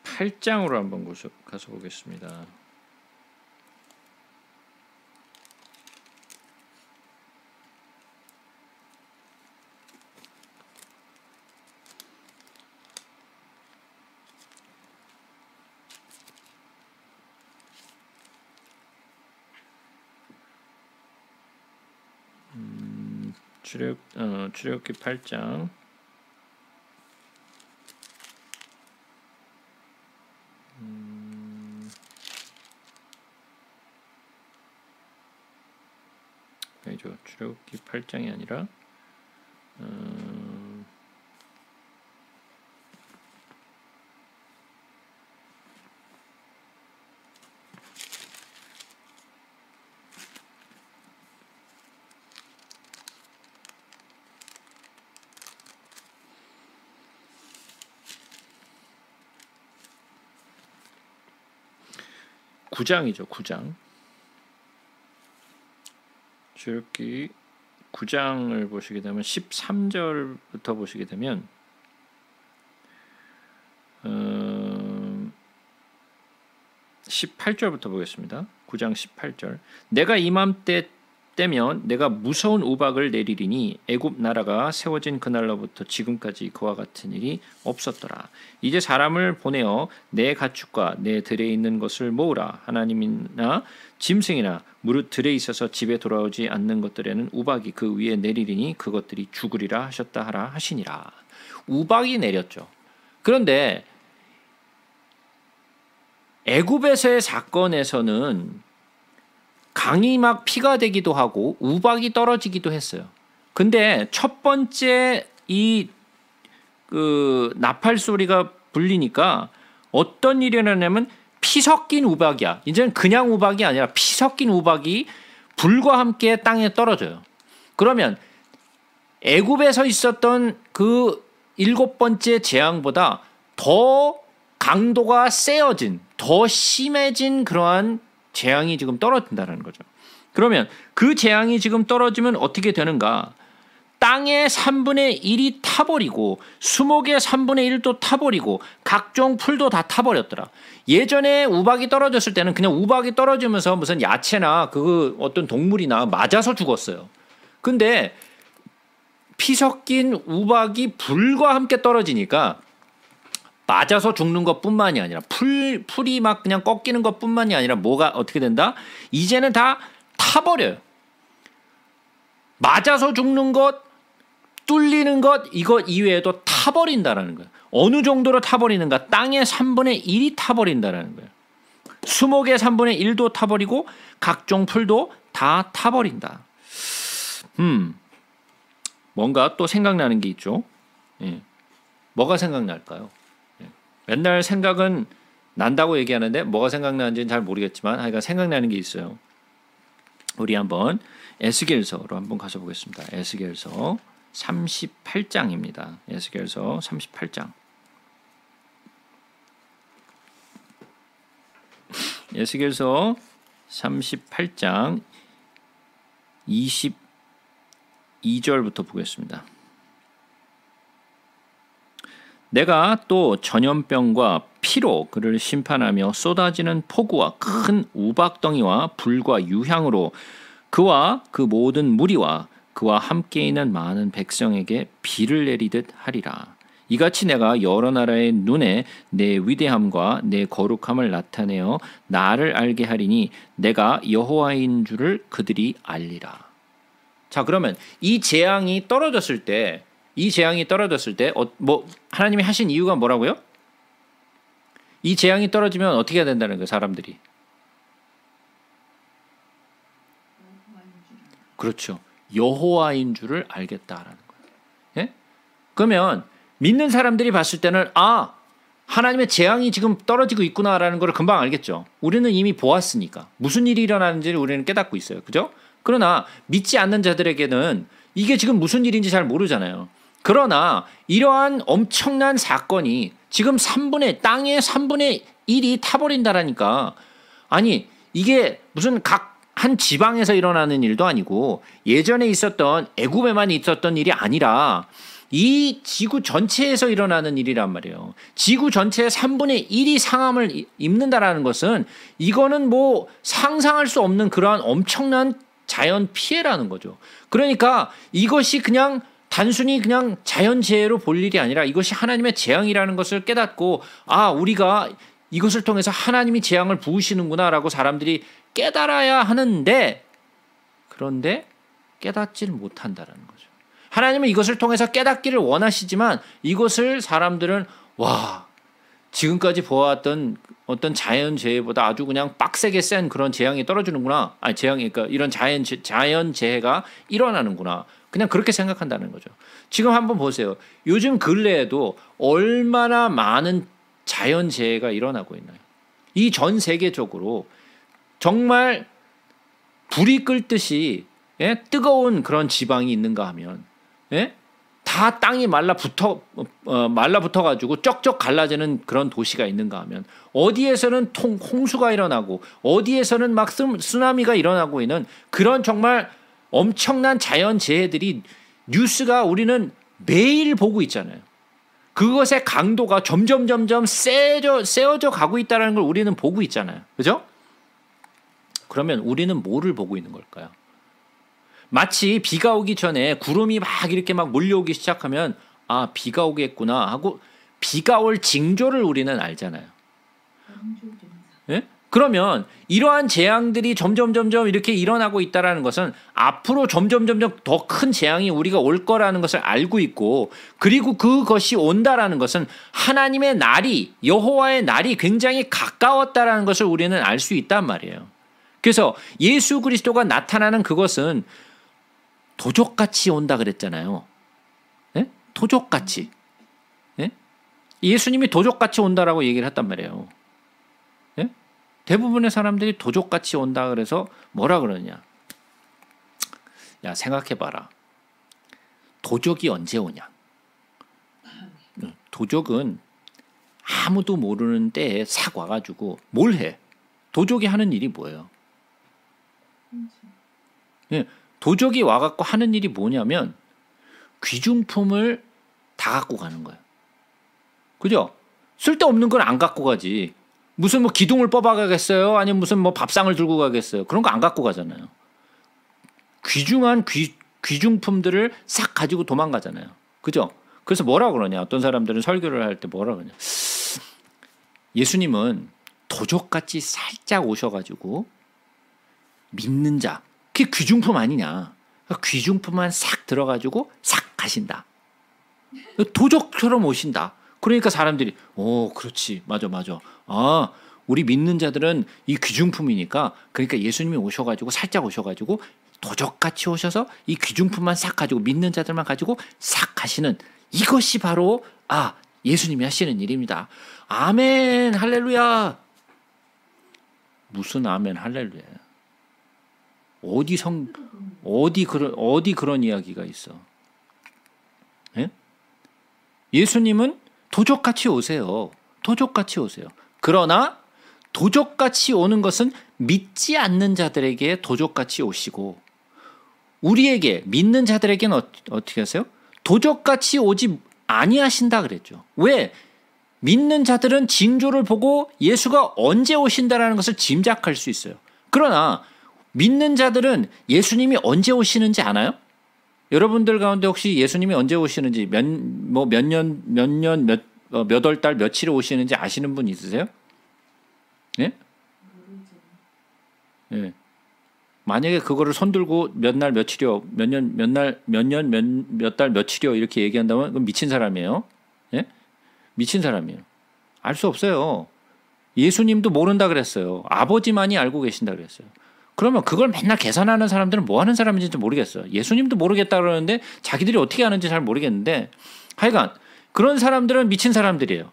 8장으로 한번 가서 보겠습니다. 출애굽기 8장 아니죠. 출애굽기 8장이 아니라 9장이죠. 9장. 출애굽기 9장을 보시게 되면 13절부터 보시게 되면 18절부터 보겠습니다. 9장 18절. 내가 이맘때 때면 내가 무서운 우박을 내리리니 애굽 나라가 세워진 그날로부터 지금까지 그와 같은 일이 없었더라. 이제 사람을 보내어 내 가축과 내 들에 있는 것을 모으라. 하나님이나 짐승이나 무릇 들에 있어서 집에 돌아오지 않는 것들에는 우박이 그 위에 내리리니 그것들이 죽으리라 하셨다 하라 하시니라. 우박이 내렸죠. 그런데 애굽에서의 사건에서는 강이 막 피가 되기도 하고 우박이 떨어지기도 했어요. 근데 첫 번째 나팔 소리가 불리니까 어떤 일이 일어나냐면 피 섞인 우박이야. 이제는 그냥 우박이 아니라 피 섞인 우박이 불과 함께 땅에 떨어져요. 그러면 애굽에서 있었던 그 7번째 재앙보다 더 강도가 세어진, 더 심해진 그러한 재앙이 지금 떨어진다는 거죠. 그러면 그 재앙이 지금 떨어지면 어떻게 되는가? 땅의 3분의 1이 타버리고 수목의 3분의 1도 타버리고 각종 풀도 다 타버렸더라. 예전에 우박이 떨어졌을 때는 그냥 우박이 떨어지면서 무슨 야채나 그 어떤 동물이나 맞아서 죽었어요. 근데 피 섞인 우박이 불과 함께 떨어지니까 맞아서 죽는 것뿐만이 아니라 풀이 막 그냥 꺾이는 것뿐만이 아니라 뭐가 어떻게 된다? 이제는 다 타버려요. 맞아서 죽는 것, 뚫리는 것 이것 이외에도 타버린다라는 거예요. 어느 정도로 타버리는가? 땅의 3분의 1이 타버린다라는 거예요. 수목의 3분의 1도 타버리고 각종 풀도 다 타버린다. 뭔가 또 생각나는 게 있죠. 예. 뭐가 생각날까요? 예. 맨날 생각은 난다고 얘기하는데 뭐가 생각나는지는 잘 모르겠지만 하여간 생각나는 게 있어요. 우리 한번 에스겔서로 한번 가서 보겠습니다. 에스겔서 38장입니다. 에스겔서 38장. 에스겔서 38장 22절부터 보겠습니다. 내가 또 전염병과 피로 그를 심판하며 쏟아지는 폭우와 큰 우박덩이와 불과 유향으로 그와 그 모든 무리와 그와 함께 있는 많은 백성에게 비를 내리듯 하리라. 이같이 내가 여러 나라의 눈에 내 위대함과 내 거룩함을 나타내어 나를 알게 하리니 내가 여호와인 줄을 그들이 알리라. 자, 그러면 이 재앙이 떨어졌을 때 뭐 하나님이 하신 이유가 뭐라고요? 이 재앙이 떨어지면 어떻게 해야 된다는 거예요, 사람들이? 그렇죠. 여호와인 줄을 알겠다라는 거예요. 예? 그러면 믿는 사람들이 봤을 때는 하나님의 재앙이 지금 떨어지고 있구나라는 걸 금방 알겠죠. 우리는 이미 보았으니까. 무슨 일이 일어나는지를 우리는 깨닫고 있어요. 그죠? 그러나 믿지 않는 자들에게는 이게 지금 무슨 일인지 잘 모르잖아요. 그러나 이러한 엄청난 사건이 지금 땅의 3분의 1이 타버린다라니까. 아니, 이게 무슨 한 지방에서 일어나는 일도 아니고 예전에 있었던 애굽에만 있었던 일이 아니라 이 지구 전체에서 일어나는 일이란 말이에요. 지구 전체의 3분의 1이 상함을 입는다라는 것은 이거는 뭐 상상할 수 없는 그러한 엄청난 자연 피해라는 거죠. 그러니까 이것이 그냥 단순히 그냥 자연재해로 볼 일이 아니라 이것이 하나님의 재앙이라는 것을 깨닫고 우리가 이것을 통해서 하나님이 재앙을 부으시는구나라고 사람들이 깨달아야 하는데 그런데 깨닫지를 못한다라는 거죠. 하나님은 이것을 통해서 깨닫기를 원하시지만 이것을 사람들은 지금까지 보아왔던 어떤 자연재해보다 아주 그냥 빡세게 센 그런 재앙이 떨어지는구나. 그러니까 이런 자연재해가 일어나는구나. 그냥 그렇게 생각한다는 거죠. 지금 한번 보세요. 요즘 근래에도 얼마나 많은 자연재해가 일어나고 있나요? 이 전 세계적으로 정말 불이 끓듯이 뜨거운 그런 지방이 있는가 하면 다 땅이 말라붙어가지고 쩍쩍 갈라지는 그런 도시가 있는가 하면 어디에서는 홍수가 일어나고 어디에서는 막 쓰나미가 일어나고 있는 그런 정말 엄청난 자연재해들이 뉴스가 우리는 매일 보고 있잖아요. 그것의 강도가 점점 세어져 가고 있다는 걸 우리는 보고 있잖아요. 그죠? 그러면 우리는 뭐를 보고 있는 걸까요? 마치 비가 오기 전에 구름이 막 이렇게 막 몰려오기 시작하면 비가 오겠구나 하고 비가 올 징조를 우리는 알잖아요. 예? 그러면 이러한 재앙들이 점점 이렇게 일어나고 있다는 것은 앞으로 점점 더 큰 재앙이 우리가 올 거라는 것을 알고 있고 그리고 그것이 온다라는 것은 하나님의 날이 여호와의 날이 굉장히 가까웠다라는 것을 우리는 알 수 있단 말이에요. 그래서 예수 그리스도가 나타나는 그것은 도적같이 온다 그랬잖아요. 예? 도적같이. 예? 예수님이 도적같이 온다라고 얘기를 했단 말이에요. 예? 대부분의 사람들이 도적같이 온다 그래서 뭐라 그러냐. 야, 생각해봐라. 도적이 언제 오냐. 도적은 아무도 모르는 때에 싹 와가지고 뭘 해? 도적이 하는 일이 뭐예요? 예. 도적이 와갖고 하는 일이 뭐냐면 귀중품을 다 갖고 가는 거예요. 그죠? 쓸데없는 건 안 갖고 가지. 무슨 뭐 기둥을 뽑아가겠어요? 아니면 무슨 뭐 밥상을 들고 가겠어요? 그런 거 안 갖고 가잖아요. 귀중한 귀중품들을 싹 가지고 도망가잖아요. 그죠? 그래서 뭐라 그러냐? 어떤 사람들은 설교를 할 때 뭐라 그러냐? 예수님은 도적같이 살짝 오셔가지고 믿는 자, 그게 귀중품 아니냐? 귀중품만 싹 들어가지고 싹 가신다. 도적처럼 오신다. 그러니까 사람들이 그렇지, 맞아. 아, 우리 믿는 자들은 이 귀중품이니까, 그러니까 예수님이 오셔가지고 살짝 오셔가지고 도적같이 오셔서 이 귀중품만 싹 가지고 믿는 자들만 가지고 싹 가시는, 이것이 바로 예수님이 하시는 일입니다. 아멘 할렐루야. 무슨 아멘 할렐루야? 어디 그런 이야기가 있어? 예? 예수님은 도적같이 오세요. 도적같이 오세요. 그러나 도적같이 오는 것은 믿지 않는 자들에게 도적같이 오시고, 우리에게 믿는 자들에게는 어떻게 하세요? 도적같이 오지 아니하신다 그랬죠. 왜? 믿는 자들은 징조를 보고 예수가 언제 오신다라는 것을 짐작할 수 있어요. 그러나 믿는 자들은 예수님이 언제 오시는지 아나요? 여러분들 가운데 혹시 예수님이 언제 오시는지 몇 월 달 며칠에 오시는지 아시는 분 있으세요? 예? 예. 만약에 그거를 손들고 몇 날 며칠이요, 몇 달 며칠이요 이렇게 얘기한다면 그건 미친 사람이에요. 예? 미친 사람이에요. 알 수 없어요. 예수님도 모른다 그랬어요. 아버지만이 알고 계신다 그랬어요. 그러면 그걸 맨날 계산하는 사람들은 뭐 하는 사람인지 모르겠어요. 예수님도 모르겠다 그러는데 자기들이 어떻게 하는지 잘 모르겠는데, 하여간 그런 사람들은 미친 사람들이에요.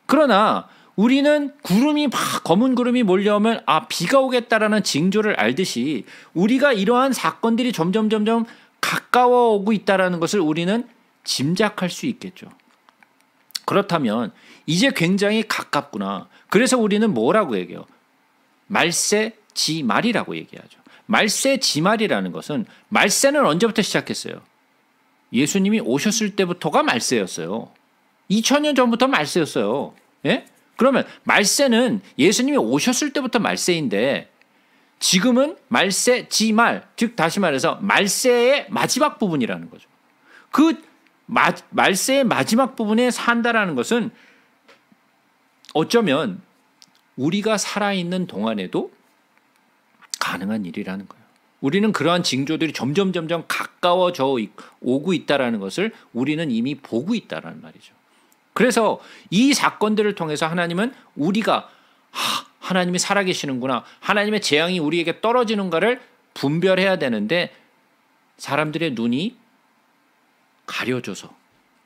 그러나 우리는 구름이 막 검은 구름이 몰려오면 비가 오겠다라는 징조를 알듯이 우리가 이러한 사건들이 점점 가까워 오고 있다라는 것을 우리는 짐작할 수 있겠죠. 그렇다면 이제 굉장히 가깝구나. 그래서 우리는 뭐라고 얘기해요? 말세지말이라고 얘기하죠. 말세지말이라는 것은, 말세는 언제부터 시작했어요? 예수님이 오셨을 때부터가 말세였어요. 2000년 전부터 말세였어요. 예? 그러면 말세는 예수님이 오셨을 때부터 말세인데, 지금은 말세지말, 즉 다시 말해서 말세의 마지막 부분이라는 거죠. 그 말세의 마지막 부분에 산다라는 것은 어쩌면 우리가 살아있는 동안에도 가능한 일이라는 거예요. 우리는 그러한 징조들이 점점 가까워져 오고 있다는 것을 우리는 이미 보고 있다는 말이죠. 그래서 이 사건들을 통해서 하나님은 우리가 하나님이 살아계시는구나, 하나님의 재앙이 우리에게 떨어지는가를 분별해야 되는데, 사람들의 눈이 가려져서,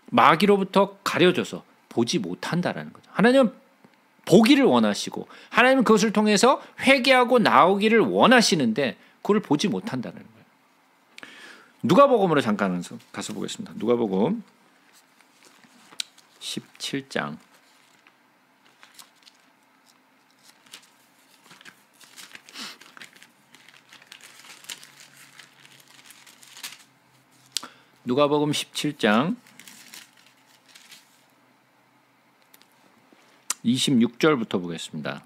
마귀로부터 가려져서 보지 못한다라는 거죠. 하나님은 보기를 원하시고, 하나님은 그것을 통해서 회개하고 나오기를 원하시는데 그걸 보지 못한다는 거예요. 누가복음으로 잠깐 가서 보겠습니다. 누가복음 17장. 누가복음 17장 26절부터 보겠습니다.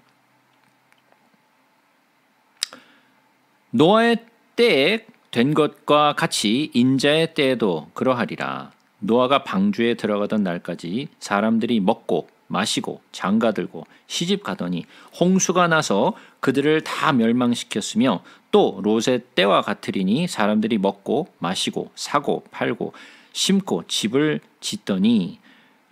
노아의 때에 된 것과 같이 인자의 때에도 그러하리라. 노아가 방주에 들어가던 날까지 사람들이 먹고 마시고 장가들고 시집 가더니 홍수가 나서 그들을 다 멸망시켰으며, 또 롯의 때와 같으리니 사람들이 먹고 마시고 사고 팔고 심고 집을 짓더니,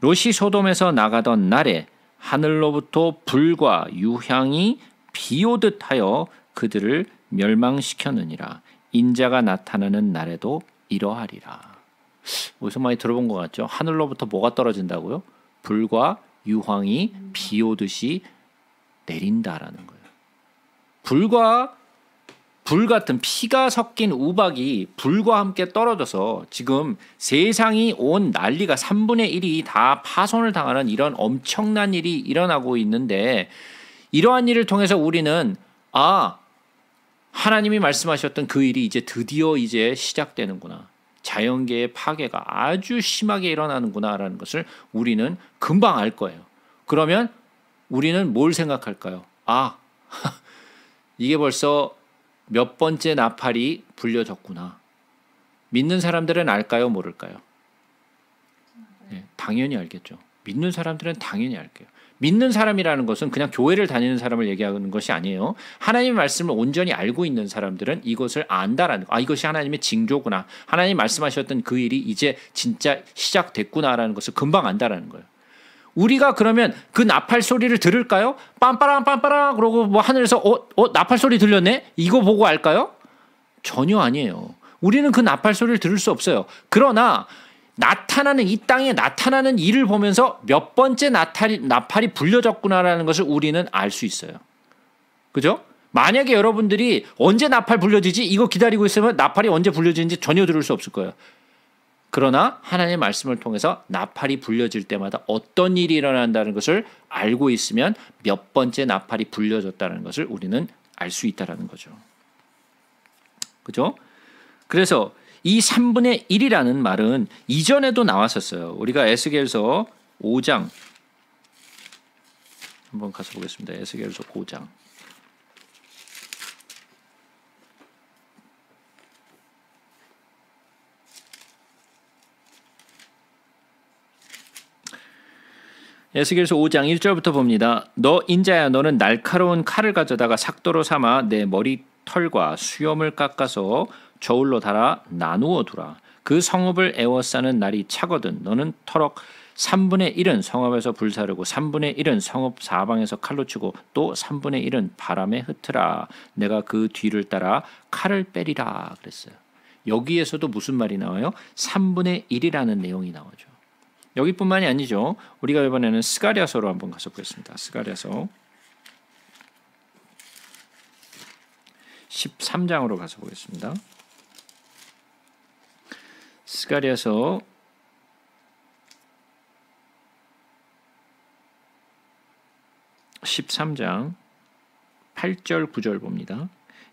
롯이 소돔에서 나가던 날에 하늘로부터 불과 유향이 비오듯 하여 그들을 멸망시켰느니라. 인자가 나타나는 날에도 이러하리라. 어디서 많이 들어본 것 같죠? 하늘로부터 뭐가 떨어진다고요? 불과 유황이 비오듯이 내린다라는 거예요. 불 같은 피가 섞인 우박이 불과 함께 떨어져서 지금 세상이 온 난리가 3분의 1이 다 파손을 당하는 이런 엄청난 일이 일어나고 있는데, 이러한 일을 통해서 우리는 하나님이 말씀하셨던 그 일이 이제 드디어 시작되는구나. 자연계의 파괴가 아주 심하게 일어나는구나라는 것을 우리는 금방 알 거예요. 그러면 우리는 뭘 생각할까요? 이게 벌써 몇 번째 나팔이 불려졌구나. 믿는 사람들은 알까요? 모를까요? 네, 당연히 알겠죠. 믿는 사람들은 당연히 알게요. 믿는 사람이라는 것은 그냥 교회를 다니는 사람을 얘기하는 것이 아니에요. 하나님의 말씀을 온전히 알고 있는 사람들은 이것을 안다라는 거. 아, 이것이 하나님의 징조구나. 하나님 말씀하셨던 그 일이 이제 진짜 시작됐구나라는 것을 금방 안다라는 거예요. 우리가 그러면 그 나팔 소리를 들을까요? 빰빠랑 빰빠랑 그러고 뭐 하늘에서 나팔 소리 들렸네? 이거 보고 알까요? 전혀 아니에요. 우리는 그 나팔 소리를 들을 수 없어요. 그러나 나타나는 이 땅에 나타나는 일을 보면서 몇 번째 나팔이 불려졌구나라는 것을 우리는 알 수 있어요. 그죠? 만약에 여러분들이 언제 나팔 불려지지 이거 기다리고 있으면 나팔이 언제 불려지는지 전혀 들을 수 없을 거예요. 그러나 하나님의 말씀을 통해서 나팔이 불려질 때마다 어떤 일이 일어난다는 것을 알고 있으면 몇 번째 나팔이 불려졌다는 것을 우리는 알 수 있다는 거죠. 그죠? 그래서 이 3분의 1이라는 말은 이전에도 나왔었어요. 우리가 에스겔서 5장 한번 가서 보겠습니다. 에스겔서 5장. 에스겔서 5장 1절부터 봅니다. 너 인자야 너는 날카로운 칼을 가져다가 삭도로 삼아 내 머리털과 수염을 깎아서 저울로 달아 나누어 두라. 그 성읍을 에워싸는 날이 차거든 너는 터럭 3분의 1은 성읍에서 불사르고 3분의 1은 성읍 사방에서 칼로 치고 또 3분의 1은 바람에 흩으라. 내가 그 뒤를 따라 칼을 빼리라 그랬어요. 여기에서도 무슨 말이 나와요? 3분의 1이라는 내용이 나오죠. 여기뿐만이 아니죠. 우리가 이번에는 스가랴서로 한번 가서 보겠습니다. 스가랴서 13장으로 가서 보겠습니다. 스가랴서 13장 8절 9절 봅니다.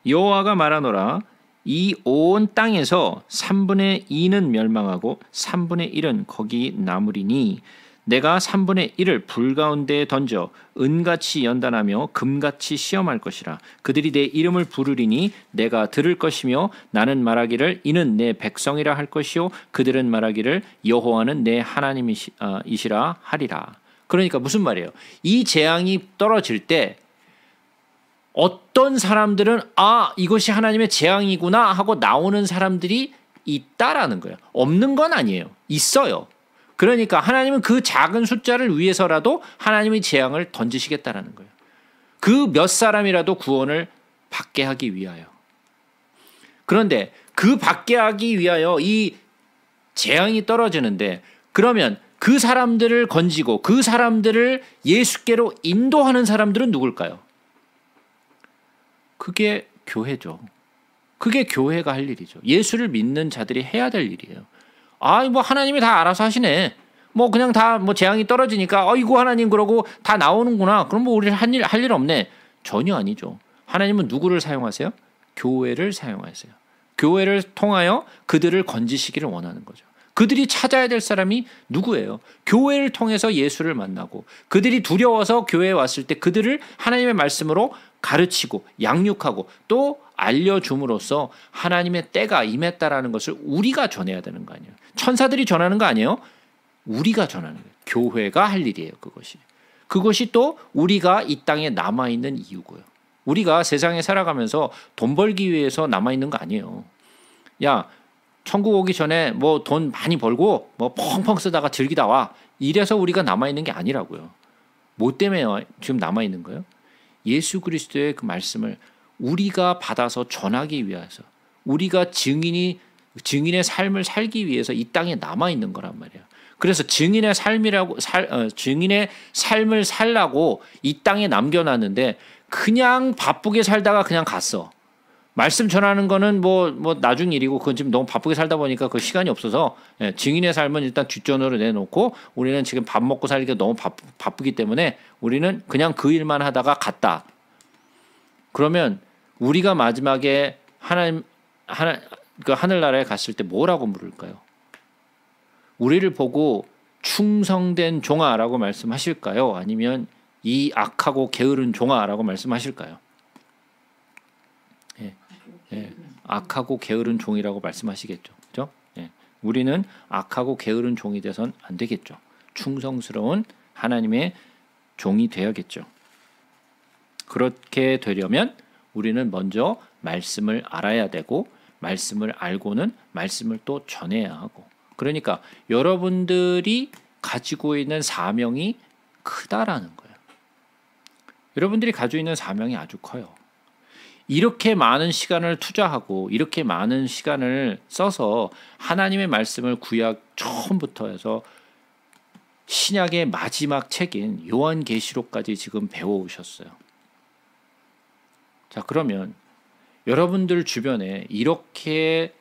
여호와가 말하노라 이 온 땅에서 3분의 2는 멸망하고 3분의 1은 거기 남으리니 내가 3분의 1을 불 가운데에 던져 은같이 연단하며 금같이 시험할 것이라. 그들이 내 이름을 부르리니 내가 들을 것이며 나는 말하기를 이는 내 백성이라 할 것이요 그들은 말하기를 여호와는 내 하나님이시라 하리라. 그러니까 무슨 말이에요? 이 재앙이 떨어질 때 어떤 사람들은 아 이것이 하나님의 재앙이구나 하고 나오는 사람들이 있다라는 거예요. 없는 건 아니에요. 있어요. 그러니까 하나님은 그 작은 숫자를 위해서라도 하나님의 재앙을 던지시겠다라는 거예요. 그 몇 사람이라도 구원을 받게 하기 위하여. 그런데 그 받게 하기 위하여 이 재앙이 떨어지는데 그러면 그 사람들을 건지고 그 사람들을 예수께로 인도하는 사람들은 누굴까요? 그게 교회죠. 그게 교회가 할 일이죠. 예수를 믿는 자들이 해야 될 일이에요. 아, 뭐 하나님이 다 알아서 하시네. 뭐 그냥 다 뭐 재앙이 떨어지니까 이거 하나님 그러고 다 나오는구나. 그럼 뭐 우리 할 일 없네. 전혀 아니죠. 하나님은 누구를 사용하세요? 교회를 사용하세요. 교회를 통하여 그들을 건지시기를 원하는 거죠. 그들이 찾아야 될 사람이 누구예요? 교회를 통해서 예수를 만나고 그들이 두려워서 교회에 왔을 때 그들을 하나님의 말씀으로 가르치고 양육하고 또 알려줌으로써 하나님의 때가 임했다라는 것을 우리가 전해야 되는 거 아니에요. 천사들이 전하는 거 아니에요. 우리가 전하는 거예요. 교회가 할 일이에요. 그것이 또 우리가 이 땅에 남아있는 이유고요. 우리가 세상에 살아가면서 돈 벌기 위해서 남아있는 거 아니에요. 야 천국 오기 전에 뭐 돈 많이 벌고 뭐 펑펑 쓰다가 즐기다 와. 이래서 우리가 남아있는 게 아니라고요. 뭐 때문에 지금 남아있는 거예요? 예수 그리스도의 그 말씀을 우리가 받아서 전하기 위해서 우리가 증인의 삶을 살기 위해서 이 땅에 남아있는 거란 말이에요. 그래서 증인의 삶을 살라고 이 땅에 남겨놨는데 그냥 바쁘게 살다가 그냥 갔어. 말씀 전하는 거는 뭐 나중 일이고 그건 지금 너무 바쁘게 살다 보니까 그 시간이 없어서 증인의 삶은 일단 뒷전으로 내놓고 우리는 지금 밥 먹고 살기가 너무 바쁘기 때문에 우리는 그냥 그 일만 하다가 갔다. 그러면 우리가 마지막에 그 하늘나라에 갔을 때 뭐라고 물을까요? 우리를 보고 충성된 종아라고 말씀하실까요? 아니면 이 악하고 게으른 종아라고 말씀하실까요? 예. 예. 악하고 게으른 종이라고 말씀하시겠죠. 그죠? 예. 우리는 악하고 게으른 종이 돼선 안 되겠죠. 충성스러운 하나님의 종이 되어야겠죠. 그렇게 되려면 우리는 먼저 말씀을 알아야 되고 말씀을 알고는 말씀을 또 전해야 하고 그러니까 여러분들이 가지고 있는 사명이 크다라는 거예요. 여러분들이 가지고 있는 사명이 아주 커요. 이렇게 많은 시간을 투자하고 이렇게 많은 시간을 써서 하나님의 말씀을 구약 처음부터 해서 신약의 마지막 책인 요한계시록까지 지금 배워오셨어요. 자, 그러면 여러분들 주변에 이렇게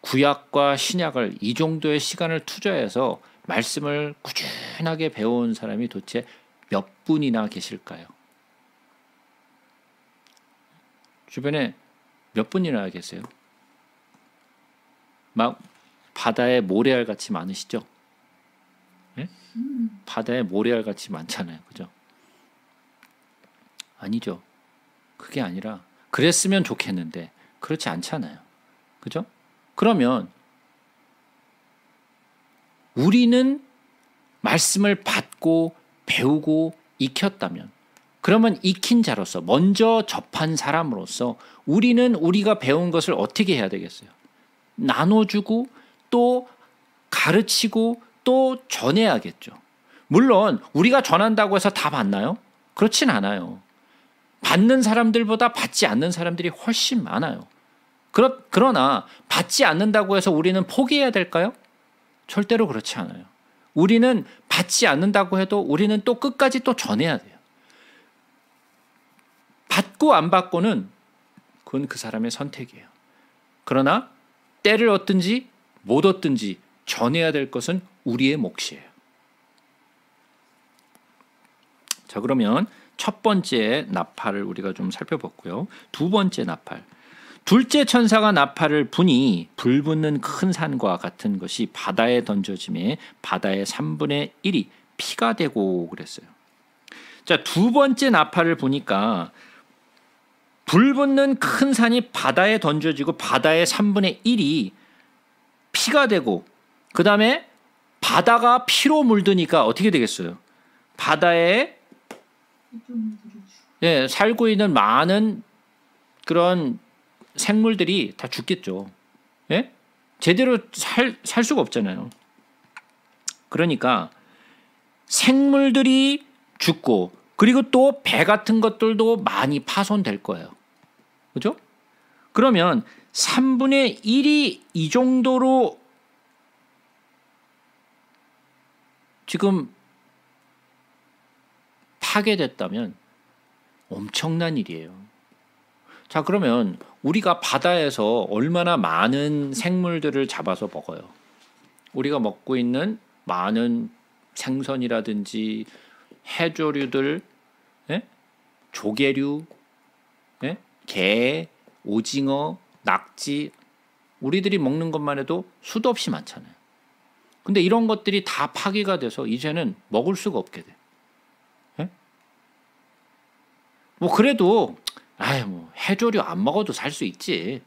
구약과 신약을 이 정도의 시간을 투자해서 말씀을 꾸준하게 배워온 사람이 도대체 몇 분이나 계실까요? 주변에 몇 분이나 계세요? 막 바다에 모래알 같이 많으시죠? 네? 바다에 모래알 같이 많잖아요. 그죠? 아니죠. 그게 아니라 그랬으면 좋겠는데 그렇지 않잖아요. 그죠? 그러면 우리는 말씀을 받고 배우고 익혔다면 그러면 익힌 자로서 먼저 접한 사람으로서 우리는 우리가 배운 것을 어떻게 해야 되겠어요? 나눠주고 또 가르치고 또 전해야겠죠. 물론 우리가 전한다고 해서 다 받나요? 그렇진 않아요. 받는 사람들보다 받지 않는 사람들이 훨씬 많아요. 그러나 받지 않는다고 해서 우리는 포기해야 될까요? 절대로 그렇지 않아요. 우리는 받지 않는다고 해도 우리는 또 끝까지 또 전해야 돼요. 받고 안 받고는 그건 그 사람의 선택이에요. 그러나 때를 얻든지 못 얻든지 전해야 될 것은 우리의 몫이에요. 자, 그러면 첫 번째 나팔을 우리가 좀 살펴봤고요. 두 번째 나팔. 둘째 천사가 나팔을 부니 불붙는 큰 산과 같은 것이 바다에 던져짐에 바다의 3분의 1이 피가 되고 그랬어요. 자, 두 번째 나팔을 보니까 불붙는 큰 산이 바다에 던져지고 바다의 3분의 1이 피가 되고 그 다음에 바다가 피로 물드니까 어떻게 되겠어요? 바다에 살고 있는 많은 그런 생물들이 다 죽겠죠. 예? 제대로 살 수가 없잖아요. 그러니까 생물들이 죽고 그리고 또 배 같은 것들도 많이 파손될 거예요. 그죠? 그러면 3분의 1이 이 정도로 지금 파괴됐다면 엄청난 일이에요. 자, 그러면 우리가 바다에서 얼마나 많은 생물들을 잡아서 먹어요. 우리가 먹고 있는 많은 생선이라든지 해조류들, 예? 조개류, 예? 게, 오징어, 낙지 우리들이 먹는 것만 해도 수도 없이 많잖아요. 근데 이런 것들이 다 파괴가 돼서 이제는 먹을 수가 없게 돼. 예? 뭐 그래도 뭐 해조류 안 먹어도 살 수 있지.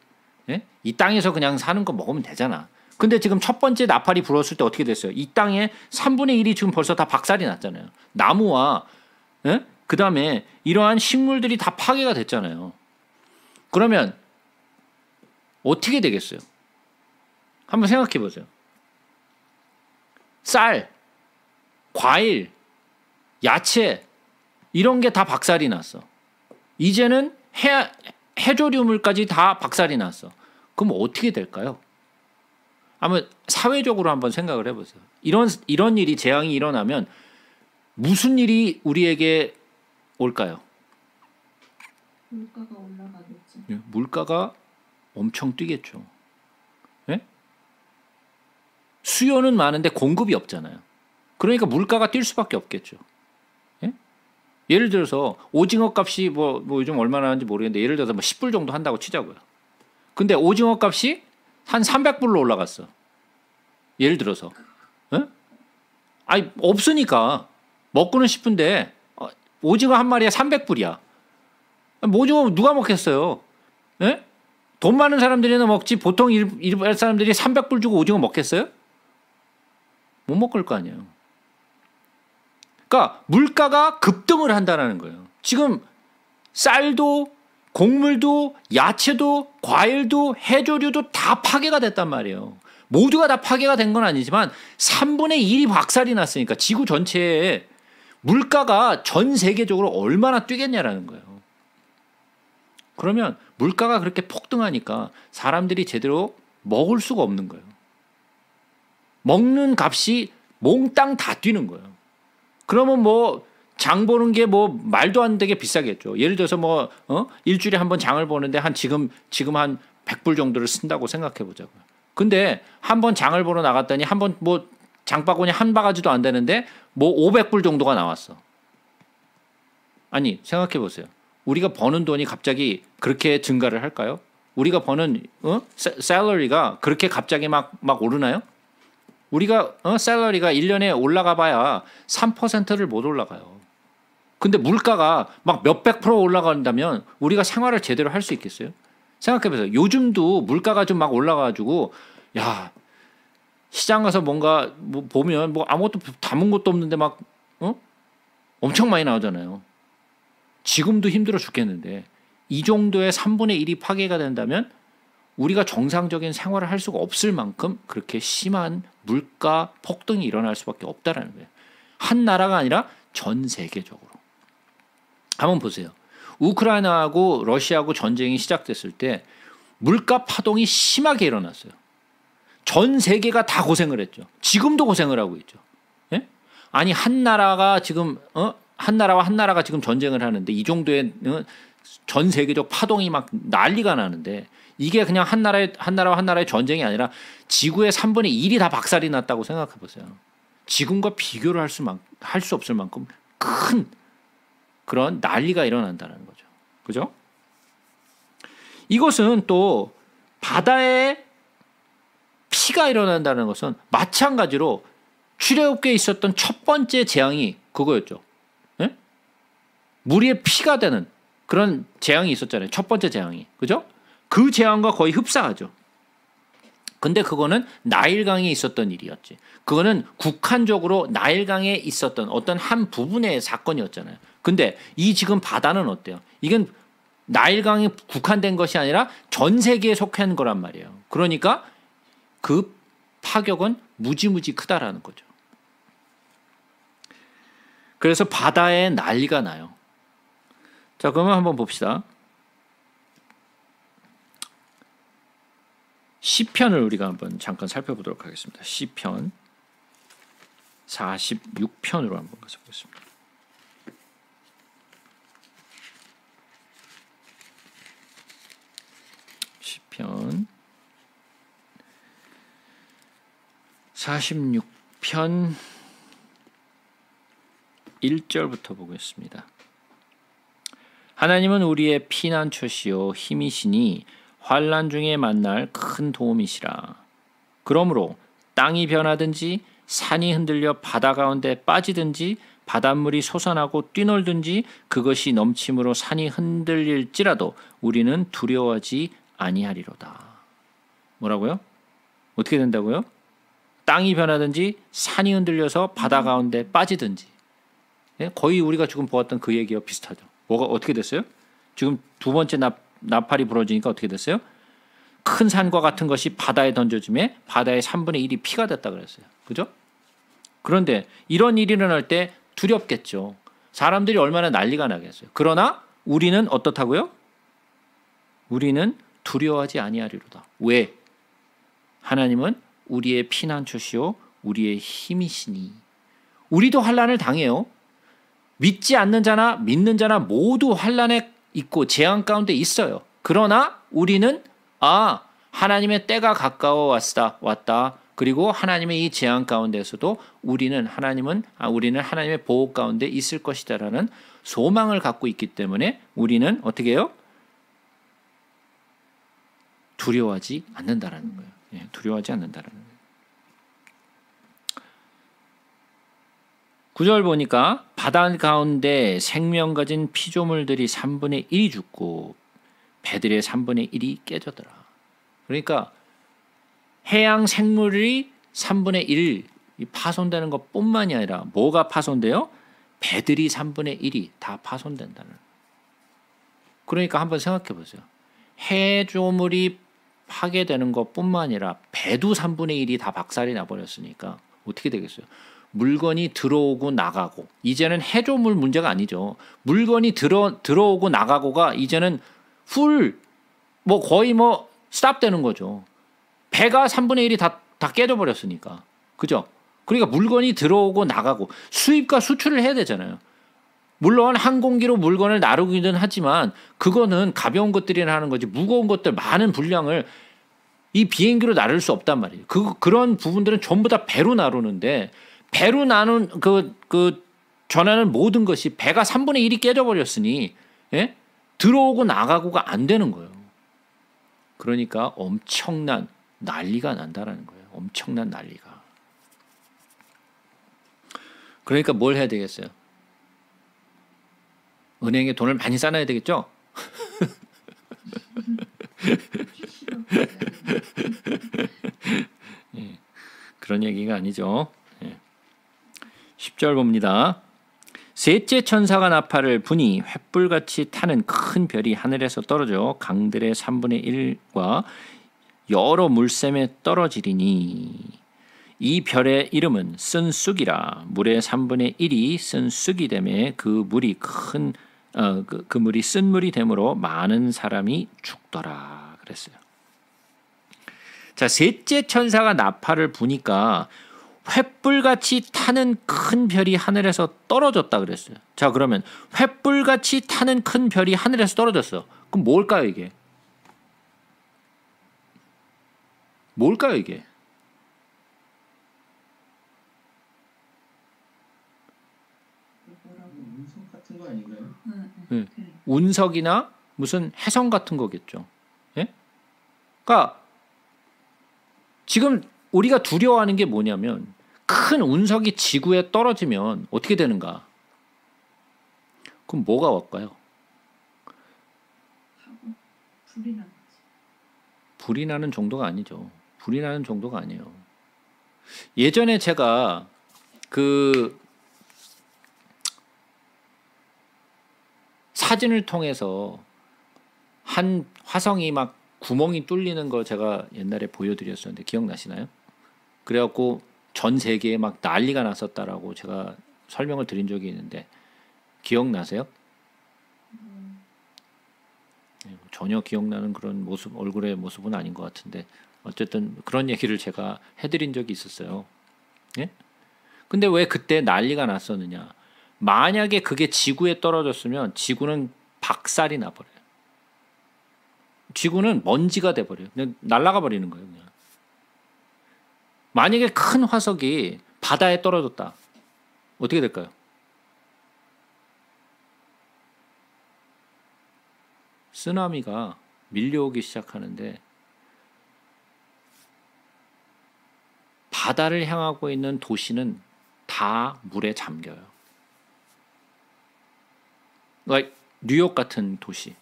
예? 이 땅에서 그냥 사는 거 먹으면 되잖아. 근데 지금 첫 번째 나팔이 불었을 때 어떻게 됐어요? 이 땅에 3분의 1이 지금 벌써 다 박살이 났잖아요. 나무와 예? 그다음에 이러한 식물들이 다 파괴가 됐잖아요. 그러면 어떻게 되겠어요? 한번 생각해 보세요. 쌀, 과일, 야채 이런 게 다 박살이 났어. 이제는 해조류물까지 다 박살이 났어. 그럼 어떻게 될까요? 한번 사회적으로 한번 생각을 해보세요. 이런 일이 재앙이 일어나면 무슨 일이 우리에게 올까요?
물가가 올라가겠죠.
물가가 엄청 뛰겠죠. 예? 수요는 많은데 공급이 없잖아요. 그러니까 물가가 뛸 수밖에 없겠죠. 예? 예를 들어서 오징어 값이 뭐 요즘 얼마나 하는지 모르겠는데 예를 들어서 뭐 10불 정도 한다고 치자고요. 근데 오징어 값이 한 300불로 올라갔어. 예를 들어서. 예? 아니 없으니까 먹고는 싶은데 오징어 한 마리에 300불이야. 오징어 누가 먹겠어요? 예? 돈 많은 사람들이나 먹지 보통 일반 사람들이 300불 주고 오징어 먹겠어요? 못 먹을 거 아니에요. 그러니까 물가가 급등을 한다는 거예요. 지금 쌀도 곡물도 야채도 과일도 해조류도 다 파괴가 됐단 말이에요. 모두가 다 파괴가 된 건 아니지만 3분의 1이 박살이 났으니까 지구 전체에 물가가 전 세계적으로 얼마나 뛰겠냐라는 거예요. 그러면 물가가 그렇게 폭등하니까 사람들이 제대로 먹을 수가 없는 거예요. 먹는 값이 몽땅 다 뛰는 거예요. 그러면 뭐 장 보는 게 뭐 말도 안 되게 비싸겠죠. 예를 들어서 뭐 일주일에 한 번 장을 보는데 한 지금 한 100불 정도를 쓴다고 생각해 보자고요. 근데 한 번 장을 보러 나갔더니 한 번 뭐 장바구니 한 바가지도 안 되는데 뭐 500불 정도가 나왔어. 아니 생각해 보세요. 우리가 버는 돈이 갑자기 그렇게 증가를 할까요? 우리가 버는 샐러리가 그렇게 갑자기 막 오르나요? 우리가 샐러리가 1년에 올라가 봐야 3%를 못 올라가요. 근데 물가가 막 몇백 프로 올라간다면 우리가 생활을 제대로 할 수 있겠어요? 생각해 보세요. 요즘도 물가가 좀 막 올라가지고 야 시장 가서 뭔가 뭐 보면 뭐 아무것도 담은 것도 없는데 막 엄청 많이 나오잖아요. 지금도 힘들어 죽겠는데 이 정도의 3분의 1이 파괴가 된다면 우리가 정상적인 생활을 할 수가 없을 만큼 그렇게 심한 물가 폭등이 일어날 수밖에 없다라는 거예요. 한 나라가 아니라 전 세계적으로. 한번 보세요. 우크라이나하고 러시아하고 전쟁이 시작됐을 때 물가 파동이 심하게 일어났어요. 전 세계가 다 고생을 했죠. 지금도 고생을 하고 있죠. 예? 아니 한 나라가 지금 한 나라와 한 나라가 지금 전쟁을 하는데 이 정도의 전 세계적 파동이 막 난리가 나는데 이게 그냥 한 나라와 한 나라의 전쟁이 아니라 지구의 3분의 1이 다 박살이 났다고 생각해 보세요. 지금과 비교를 할 수 없을 만큼 큰 그런 난리가 일어난다는 거죠. 그죠? 이것은 또 바다에 피가 일어난다는 것은 마찬가지로 출애굽기에 있었던 첫 번째 재앙이 그거였죠. 예? 물에 피가 되는 그런 재앙이 있었잖아요. 첫 번째 재앙이. 그죠? 그 재앙과 거의 흡사하죠. 근데 그거는 나일강에 있었던 일이었지. 그거는 국한적으로 나일강에 있었던 어떤 한 부분의 사건이었잖아요. 근데 이 지금 바다는 어때요? 이건 나일강에 국한된 것이 아니라 전 세계에 속한 거란 말이에요. 그러니까 그 파격은 무지무지 크다라는 거죠. 그래서 바다에 난리가 나요. 자, 그러면 한번 봅시다. 시편을 우리가 한번 잠깐 살펴보도록 하겠습니다. 시편 46편으로 한번 가서 보겠습니다. 시편 46편 1절부터 보겠습니다. 하나님은 우리의 피난처시요 힘이시니 환난 중에 만날 큰 도움이시라. 그러므로 땅이 변하든지 산이 흔들려 바다 가운데 빠지든지 바닷물이 솟아나고 뛰놀든지 그것이 넘침으로 산이 흔들릴지라도 우리는 두려워하지 아니하리로다. 뭐라고요? 어떻게 된다고요? 땅이 변하든지 산이 흔들려서 바다 가운데 빠지든지. 거의 우리가 지금 보았던 그 얘기와 비슷하죠. 뭐가 어떻게 됐어요? 지금 두 번째 나팔이 부러지니까 어떻게 됐어요? 큰 산과 같은 것이 바다에 던져짐에 바다의 3분의 1이 피가 됐다 그랬어요. 그죠? 그런데 이런 일이 일어날 때 두렵겠죠. 사람들이 얼마나 난리가 나겠어요. 그러나 우리는 어떻다고요? 우리는 두려워하지 아니하리로다. 왜? 하나님은 우리의 피난처시요 우리의 힘이시니. 우리도 환난을 당해요. 믿지 않는 자나 믿는 자나 모두 환난에 있고 재앙 가운데 있어요. 그러나 우리는 하나님의 때가 가까워 왔다. 그리고 하나님의 이 재앙 가운데서도 우리는 하나님의 보호 가운데 있을 것이다라는 소망을 갖고 있기 때문에 우리는 어떻게 해요? 두려워하지 않는다라는 거예요. 두려워하지 않는다라는 거예요. 9절 보니까 바다 가운데 생명 가진 피조물들이 3분의 1이 죽고 배들의 3분의 1이 깨졌더라. 그러니까 해양 생물이 3분의 1이 파손되는 것뿐만이 아니라 뭐가 파손돼요? 배들이 3분의 1이 다 파손된다는. 그러니까 한번 생각해 보세요. 해조물이 파괴되는 것뿐만 아니라 배도 3분의 1이 다 박살이 나버렸으니까 어떻게 되겠어요? 물건이 들어오고 나가고, 이제는 해조물 문제가 아니죠. 물건이 들어오고 나가고가 이제는 뭐 거의 뭐 스탑되는 거죠. 배가 3분의 1이 다 깨져버렸으니까. 그죠? 그러니까 물건이 들어오고 나가고 수입과 수출을 해야 되잖아요. 물론 항공기로 물건을 나르기는 하지만 그거는 가벼운 것들이나 하는 거지, 무거운 것들 많은 분량을 이 비행기로 나를 수 없단 말이에요. 그런 부분들은 전부 다 배로 나르는데, 배로 나눈 전하는 모든 것이 배가 3분의 1이 깨져버렸으니, 예? 들어오고 나가고가 안 되는 거예요. 그러니까 엄청난 난리가 난다라는 거예요. 엄청난 난리가. 그러니까 뭘 해야 되겠어요? 은행에 돈을 많이 쌓아야 되겠죠? 예, 그런 얘기가 아니죠. 예. 10절 봅니다. 셋째 천사가 나팔을 부니 횃불같이 타는 큰 별이 하늘에서 떨어져 강들의 3분의 1과 여러 물샘에 떨어지리니 이 별의 이름은 쓴쑥이라. 물의 3분의 1이 쓴쑥이 되매 그 물이 그 물이 쓴 물이 되므로 많은 사람이 죽더라 그랬어요. 자, 셋째 천사가 나팔을 부니까 횃불같이 타는 큰 별이 하늘에서 떨어졌다 그랬어요. 자, 그러면 횃불같이 타는 큰 별이 하늘에서 떨어졌어. 그럼 뭘까요, 이게? 뭘까요, 이게?
운석 같은 거 아닌가요?
네. 운석이나 무슨 해성 같은 거겠죠. 예? 그러니까 지금 우리가 두려워하는 게 뭐냐면, 큰 운석이 지구에 떨어지면 어떻게 되는가? 그럼 뭐가 올까요?
불이 나는 거지.
불이 나는 정도가 아니죠. 불이 나는 정도가 아니에요. 예전에 제가 그 사진을 통해서 한 화성이 막 구멍이 뚫리는 거 제가 옛날에 보여드렸었는데 기억나시나요? 그래갖고 전 세계에 막 난리가 났었다라고 제가 설명을 드린 적이 있는데 기억나세요? 전혀 기억나는 그런 모습, 얼굴의 모습은 아닌 것 같은데 어쨌든 그런 얘기를 제가 해드린 적이 있었어요. 예? 근데 왜 그때 난리가 났었느냐? 만약에 그게 지구에 떨어졌으면 지구는 박살이 나버려요. 지구는 먼지가 돼버려요. 그냥 날아가 버리는 거예요. 그냥. 만약에 큰 화석이 바다에 떨어졌다. 어떻게 될까요? 쓰나미가 밀려오기 시작하는데 바다를 향하고 있는 도시는 다 물에 잠겨요. 그러니까 뉴욕 같은 도시,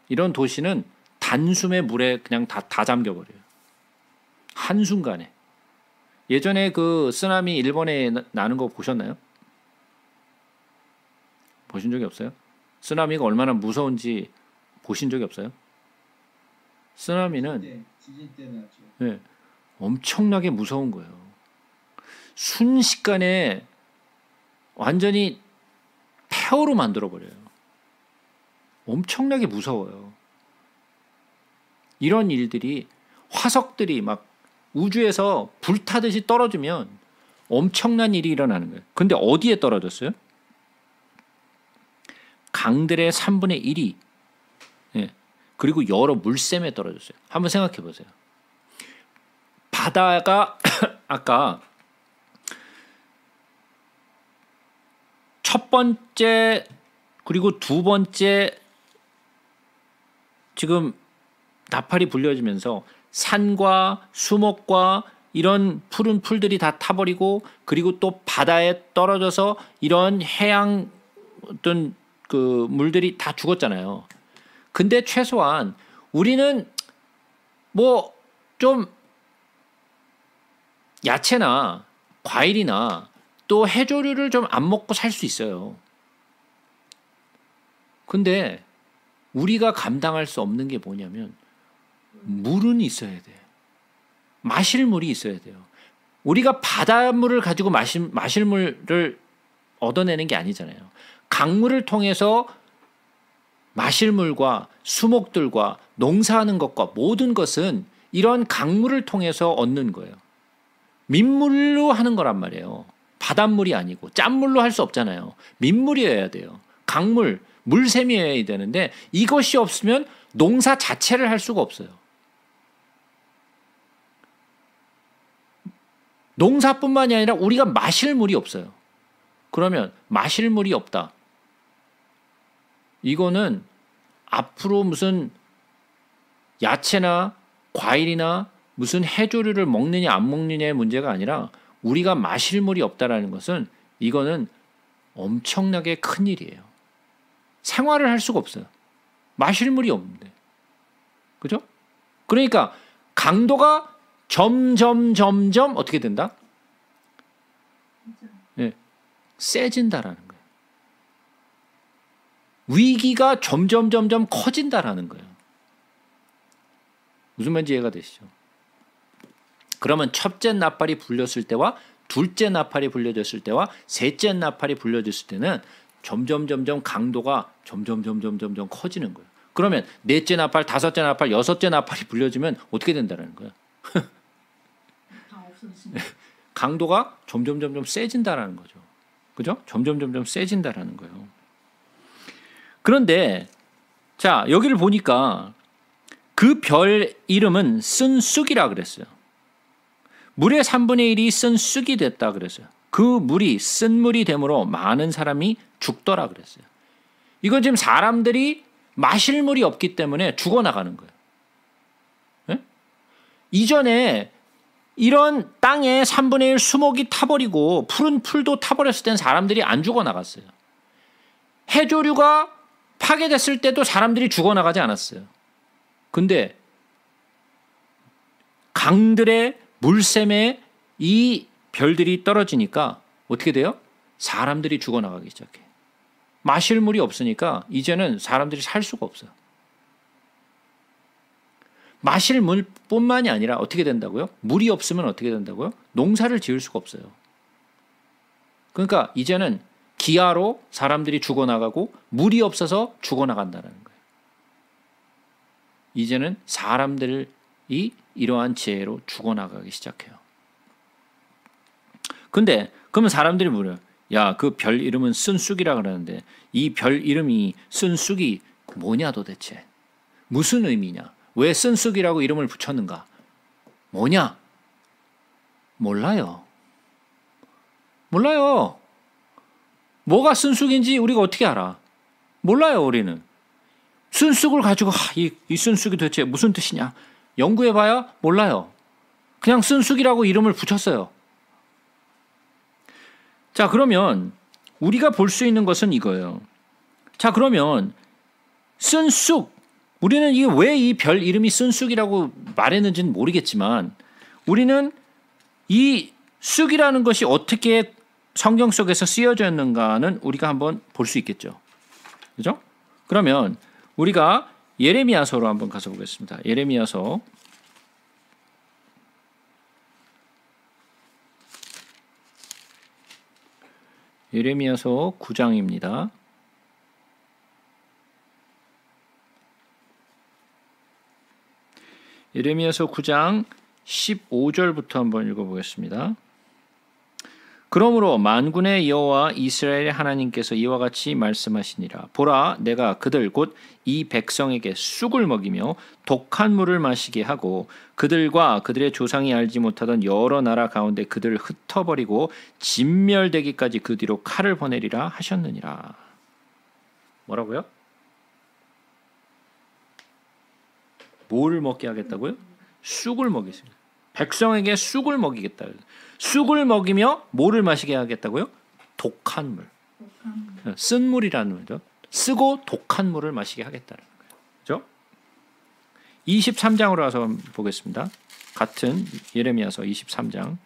이런 도시는 단숨에 물에 그냥 다 잠겨버려요. 한순간에. 예전에 그 쓰나미 일본에 나는 거 보셨나요? 보신 적이 없어요? 쓰나미가 얼마나 무서운지 보신 적이 없어요? 쓰나미는
지진 때 나죠.
네, 엄청나게 무서운 거예요. 순식간에 완전히 폐허로 만들어버려요. 엄청나게 무서워요. 이런 일들이, 화석들이 막 우주에서 불타듯이 떨어지면 엄청난 일이 일어나는 거예요. 근데 어디에 떨어졌어요? 강들의 3분의 1이, 예, 그리고 여러 물샘에 떨어졌어요. 한번 생각해 보세요. 바다가 아까 첫 번째 그리고 두 번째 지금 나팔이 불려지면서 산과 수목과 이런 푸른 풀들이 다 타버리고, 그리고 또 바다에 떨어져서 이런 해양 어떤 그 물들이 다 죽었잖아요. 근데 최소한 우리는 뭐 좀 야채나 과일이나 또 해조류를 좀 안 먹고 살 수 있어요. 근데 우리가 감당할 수 없는 게 뭐냐면 물은 있어야 돼. 마실 물이 있어야 돼요. 우리가 바닷물을 가지고 마실 물을 얻어내는 게 아니잖아요. 강물을 통해서 마실 물과 수목들과 농사하는 것과 모든 것은 이런 강물을 통해서 얻는 거예요. 민물로 하는 거란 말이에요. 바닷물이 아니고 짠물로 할 수 없잖아요. 민물이어야 돼요. 강물, 물샘이어야 되는데 이것이 없으면 농사 자체를 할 수가 없어요. 농사뿐만이 아니라 우리가 마실 물이 없어요. 그러면 마실 물이 없다. 이거는 앞으로 무슨 야채나 과일이나 무슨 해조류를 먹느냐 안 먹느냐의 문제가 아니라 우리가 마실 물이 없다라는 것은 이거는 엄청나게 큰 일이에요. 생활을 할 수가 없어요. 마실 물이 없는데. 그죠? 그러니까 강도가 점점 어떻게 된다? 네, 세진다라는 거예요. 위기가 점점 커진다라는 거예요. 무슨 말인지 이해가 되시죠? 그러면 첫째 나팔이 불렸을 때와 둘째 나팔이 불려졌을 때와 셋째 나팔이 불려졌을 때는 점점 강도가 점점 커지는 거예요. 그러면 넷째 나팔, 다섯째 나팔, 여섯째 나팔이 불려지면 어떻게 된다는 거예요?
다 없어지네.
강도가 점점 세진다라는 거죠. 그죠? 점점 세진다라는 거예요. 그런데 자, 여기를 보니까 그 별 이름은 쓴쑥이라 그랬어요. 물의 3분의 1이 쓴쑥이 됐다 그랬어요. 그 물이 쓴물이 되므로 많은 사람이 죽더라 그랬어요. 이건 지금 사람들이 마실 물이 없기 때문에 죽어나가는 거예요. 네? 이전에 이런 땅에 3분의 1 수목이 타버리고 푸른 풀도 타버렸을 땐 사람들이 안 죽어나갔어요. 해조류가 파괴됐을 때도 사람들이 죽어나가지 않았어요. 근데 강들의 물샘에 이 별들이 떨어지니까 어떻게 돼요? 사람들이 죽어나가기 시작해. 마실 물이 없으니까 이제는 사람들이 살 수가 없어요. 마실 물뿐만이 아니라 어떻게 된다고요? 물이 없으면 어떻게 된다고요? 농사를 지을 수가 없어요. 그러니까 이제는 기아로 사람들이 죽어나가고 물이 없어서 죽어나간다는 거예요. 이제는 사람들이 이러한 재해로 죽어나가기 시작해요. 근데 그러면 사람들이 물어요. 야, 그 별 이름은 쓴쑥이라 그러는데 이 별 이름이 쓴쑥이 뭐냐 도대체? 무슨 의미냐? 왜 쓴쑥이라고 이름을 붙였는가? 뭐냐? 몰라요. 뭐가 쓴쑥인지 우리가 어떻게 알아? 몰라요, 우리는. 쓴쑥을 가지고 이 쓴쑥이 도대체 무슨 뜻이냐? 연구해봐야 몰라요. 그냥 쓴쑥이라고 이름을 붙였어요. 자, 그러면 우리가 볼 수 있는 것은 이거예요. 자, 그러면 쓴쑥, 우리는 이게 왜 이 별 이름이 쓴쑥이라고 말했는지는 모르겠지만 우리는 이 쑥이라는 것이 어떻게 성경 속에서 쓰여져 있는가는 우리가 한번 볼 수 있겠죠. 그죠? 그러면 우리가 예레미야서로 한번 가서 보겠습니다. 예레미야서 9장입니다. 예레미야서 9장 15절부터 한번 읽어보겠습니다. 그러므로 만군의 여호와 이스라엘의 하나님께서 이와 같이 말씀하시니라. 보라, 내가 그들 곧 이 백성에게 쑥을 먹이며 독한 물을 마시게 하고 그들과 그들의 조상이 알지 못하던 여러 나라 가운데 그들을 흩어버리고 진멸되기까지 그 뒤로 칼을 보내리라 하셨느니라. 뭐라고요? 뭘 먹게 하겠다고요? 쑥을 먹이겠습니다. 백성에게 쑥을 먹이겠다. 쑥을 먹이며 뭐를 마시게 하겠다고요? 독한 물. 쓴 물이라는 거죠. 쓰고 독한 물을 마시게 하겠다는 거예요. 23장으로 와서 보겠습니다. 같은 예레미야서 23장.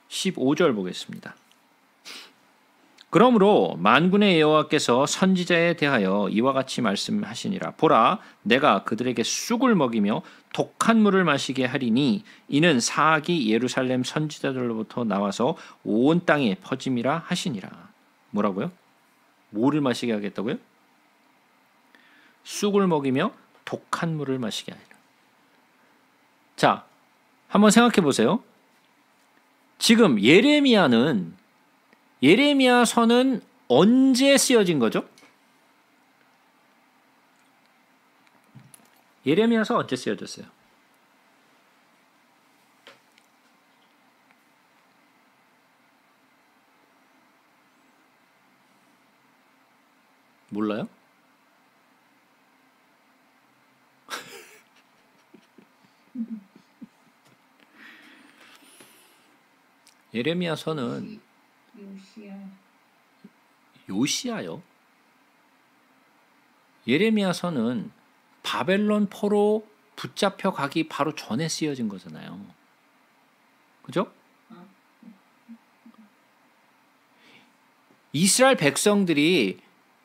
15절 보겠습니다. 그러므로 만군의 여호와께서 선지자에 대하여 이와 같이 말씀하시니라. 보라, 내가 그들에게 쑥을 먹이며 독한 물을 마시게 하리니 이는 사악이 예루살렘 선지자들로부터 나와서 온 땅에 퍼짐이라 하시니라. 뭐라고요? 뭐를 마시게 하겠다고요? 쑥을 먹이며 독한 물을 마시게 하리라. 자, 한번 생각해 보세요. 지금 예레미야서는 언제 쓰여진 거죠? 예레미야서 언제 쓰여졌어요? 몰라요? 예레미야서는 요시야요. 예레미야서는 바벨론 포로 붙잡혀 가기 바로 전에 쓰여진 거잖아요. 그죠? 이스라엘 백성들이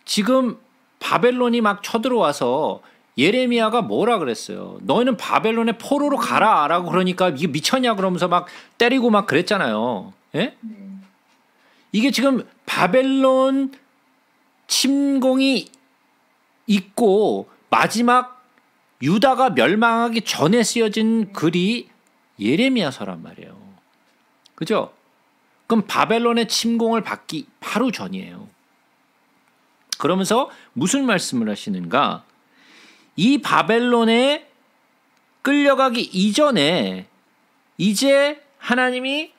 지금 바벨론이 막 쳐들어와서 예레미야가 뭐라 그랬어요? 너희는 바벨론의 포로로 가라 라고 그러니까 이게 미쳤냐 그러면서 막 때리고 막 그랬잖아요. 예? 이게 지금 바벨론 침공이 있고 마지막 유다가 멸망하기 전에 쓰여진 글이 예레미야서란 말이에요. 그죠? 그럼 바벨론의 침공을 받기 바로 전이에요. 그러면서 무슨 말씀을 하시는가? 이 바벨론에 끌려가기 이전에 이제 하나님이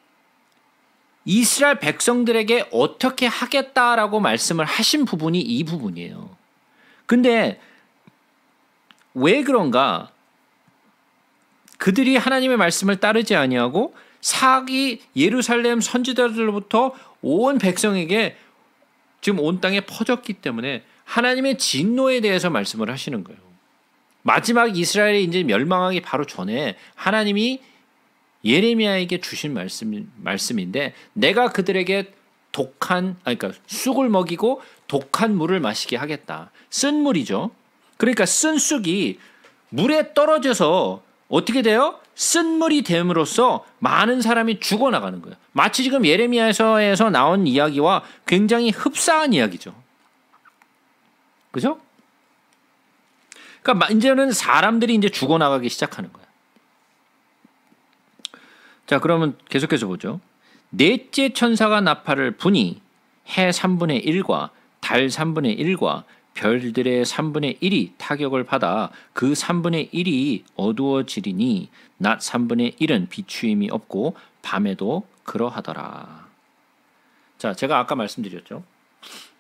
이스라엘 백성들에게 어떻게 하겠다라고 말씀을 하신 부분이 이 부분이에요. 근데 왜 그런가? 그들이 하나님의 말씀을 따르지 아니하고 사악이 예루살렘 선지자들로부터 온 백성에게 지금 온 땅에 퍼졌기 때문에 하나님의 진노에 대해서 말씀을 하시는 거예요. 마지막 이스라엘이 이제 멸망하기 바로 전에 하나님이 예레미야에게 주신 말씀인데 내가 그들에게 그러니까 쑥을 먹이고 독한 물을 마시게 하겠다. 쓴 물이죠. 그러니까 쓴 쑥이 물에 떨어져서 어떻게 돼요? 쓴 물이 됨으로써 많은 사람이 죽어나가는 거예요. 마치 지금 예레미야에서 나온 이야기와 굉장히 흡사한 이야기죠. 그죠? 그러니까 이제는 사람들이 이제 죽어나가기 시작하는 거예요. 자, 그러면 계속해서 보죠. 넷째 천사가 나팔을 부니 해 3분의 1과 달 3분의 1과 별들의 3분의 1이 타격을 받아 그 3분의 1이 어두워지리니 낮 3분의 1은 비추임이 없고 밤에도 그러하더라. 자, 제가 아까 말씀드렸죠.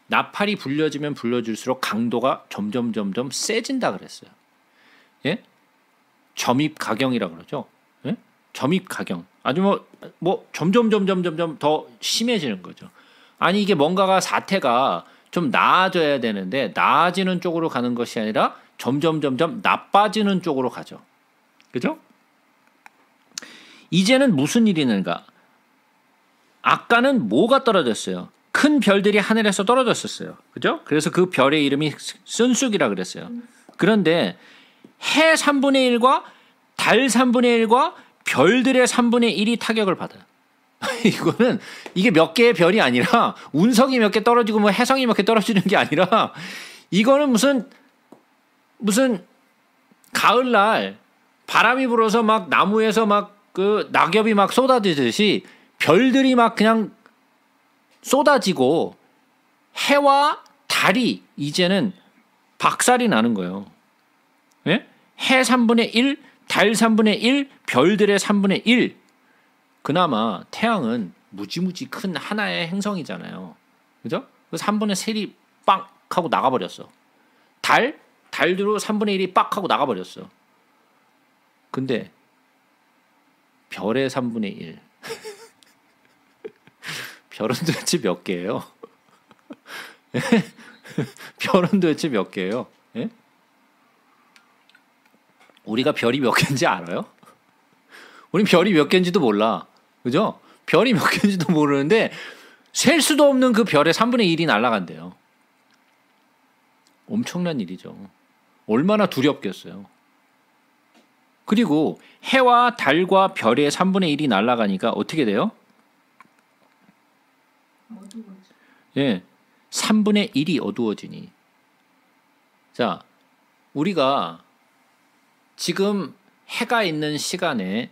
나팔이 불려지면 불려질수록 강도가 점점 세진다 그랬어요. 예? 점입가경이라 그러죠. 예? 점입가경. 아주 뭐 점점 더 심해지는 거죠. 아니 이게 뭔가가 사태가 좀 나아져야 되는데 나아지는 쪽으로 가는 것이 아니라 점점 나빠지는 쪽으로 가죠. 그죠? 이제는 무슨 일이 있는가? 아까는 뭐가 떨어졌어요? 큰 별들이 하늘에서 떨어졌었어요. 그죠? 그래서 그 별의 이름이 쓴쑥이라 그랬어요. 그런데 해 3분의 1과 달 3분의 1과 별들의 3분의 1이 타격을 받아요. 이게 몇 개의 별이 아니라 운석이 몇 개 떨어지고 뭐 해성이 몇 개 떨어지는 게 아니라 이거는 무슨 가을날 바람이 불어서 막 나무에서 막 그 낙엽이 막 쏟아지듯이 별들이 막 그냥 쏟아지고 해와 달이 이제는 박살이 나는 거예요. 예? 해 3분의 1, 달 3분의 1, 별들의 3분의 1. 그나마 태양은 무지무지 큰 하나의 행성이잖아요. 그죠? 그래서 3분의 3이 빡 하고 나가버렸어. 달도 3분의 1이 빡 하고 나가버렸어. 근데 별의 3분의 1. 별은 도대체 몇 개예요? 별은 도대체 몇 개예요? 예? 우리가 별이 몇 개인지 알아요? 우린 별이 몇 개인지도 몰라. 그죠? 별이 몇 개인지도 모르는데 셀 수도 없는 그 별의 3분의 1이 날아간대요. 엄청난 일이죠. 얼마나 두렵겠어요. 그리고 해와 달과 별의 3분의 1이 날아가니까 어떻게 돼요?
어두워져.
예, 3분의 1이 어두워지니. 자, 우리가 지금 해가 있는 시간에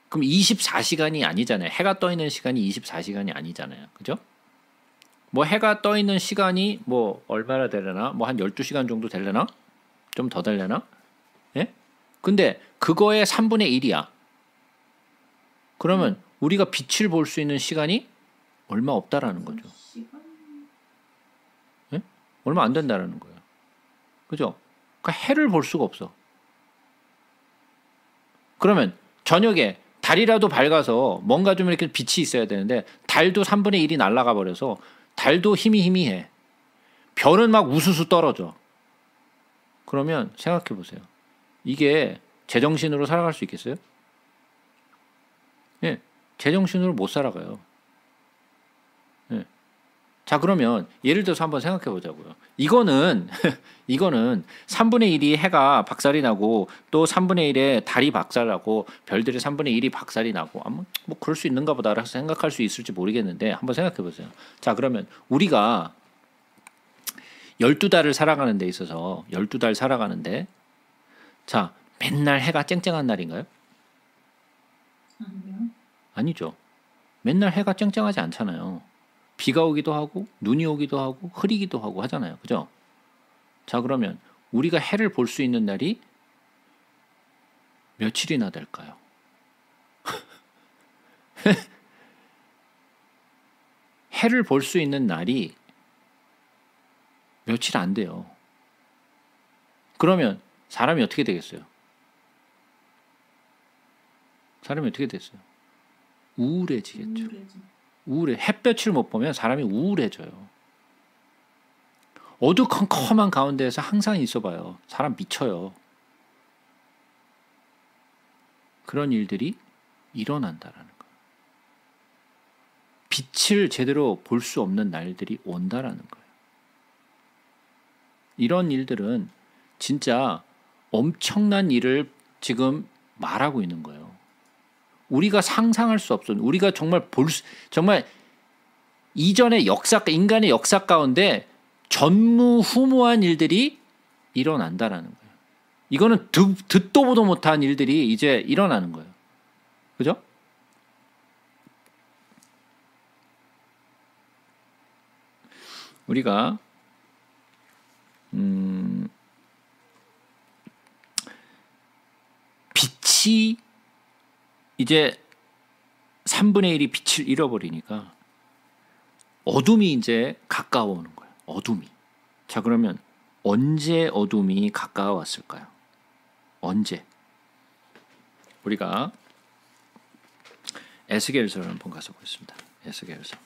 그럼 24시간이 아니잖아요. 해가 떠 있는 시간이 24시간이 아니잖아요. 그죠? 뭐 해가 떠 있는 시간이 뭐 얼마나 되려나? 뭐 한 12시간 정도 되려나? 좀 더 되려나? 예? 근데 그거의 3분의 1이야. 그러면 우리가 빛을 볼 수 있는 시간이 얼마 없다라는 거죠.
시간?
예? 얼마 안 된다라는 거예요. 그죠? 그러니까 해를 볼 수가 없어. 그러면 저녁에 달이라도 밝아서 뭔가 좀 이렇게 빛이 있어야 되는데 달도 3분의 1이 날아가 버려서 달도 희미해. 별은 막 우수수 떨어져. 그러면 생각해 보세요. 이게 제정신으로 살아갈 수 있겠어요? 예, 제정신으로 못 살아가요. 예. 자, 그러면 예를 들어서 한번 생각해 보자고요. 이거는 3분의 1이 해가 박살이 나고 또 3분의 1에 달이 박살나고 별들의 3분의 1이 박살이 나고 아마 뭐 그럴 수 있는가 보다라고 생각할 수 있을지 모르겠는데 한번 생각해 보세요. 자, 그러면 우리가 12달을 살아가는 데 있어서 12달 살아가는데 자, 맨날 해가 쨍쨍한 날인가요?
아니요.
아니죠. 맨날 해가 쨍쨍하지 않잖아요. 비가 오기도 하고 눈이 오기도 하고 흐리기도 하고 하잖아요. 그죠? 자, 그러면 우리가 해를 볼 수 있는 날이 며칠이나 될까요? 해를 볼 수 있는 날이 며칠 안 돼요. 그러면 사람이 어떻게 되겠어요? 사람이 어떻게 됐어요? 우울해지겠죠. 우울해. 햇볕을 못 보면 사람이 우울해져요. 어두컴컴한 가운데에서 항상 있어봐요. 사람 미쳐요. 그런 일들이 일어난다라는 거예요. 빛을 제대로 볼 수 없는 날들이 온다라는 거예요. 이런 일들은 진짜 엄청난 일을 지금 말하고 있는 거예요. 우리가 상상할 수 없는, 우리가 정말 이전의 인간의 역사 가운데 전무후무한 일들이 일어난다라는 거예요. 이거는 듣도 보도 못한 일들이 이제 일어나는 거예요. 그죠? 우리가 빛이 이제 3분의 1이 빛을 잃어버리니까 어둠이 이제 가까워오는 거예요. 어둠이. 자, 그러면 언제 어둠이 가까워왔을까요? 언제? 우리가 에스겔서를 한번 가서 보겠습니다. 에스겔서.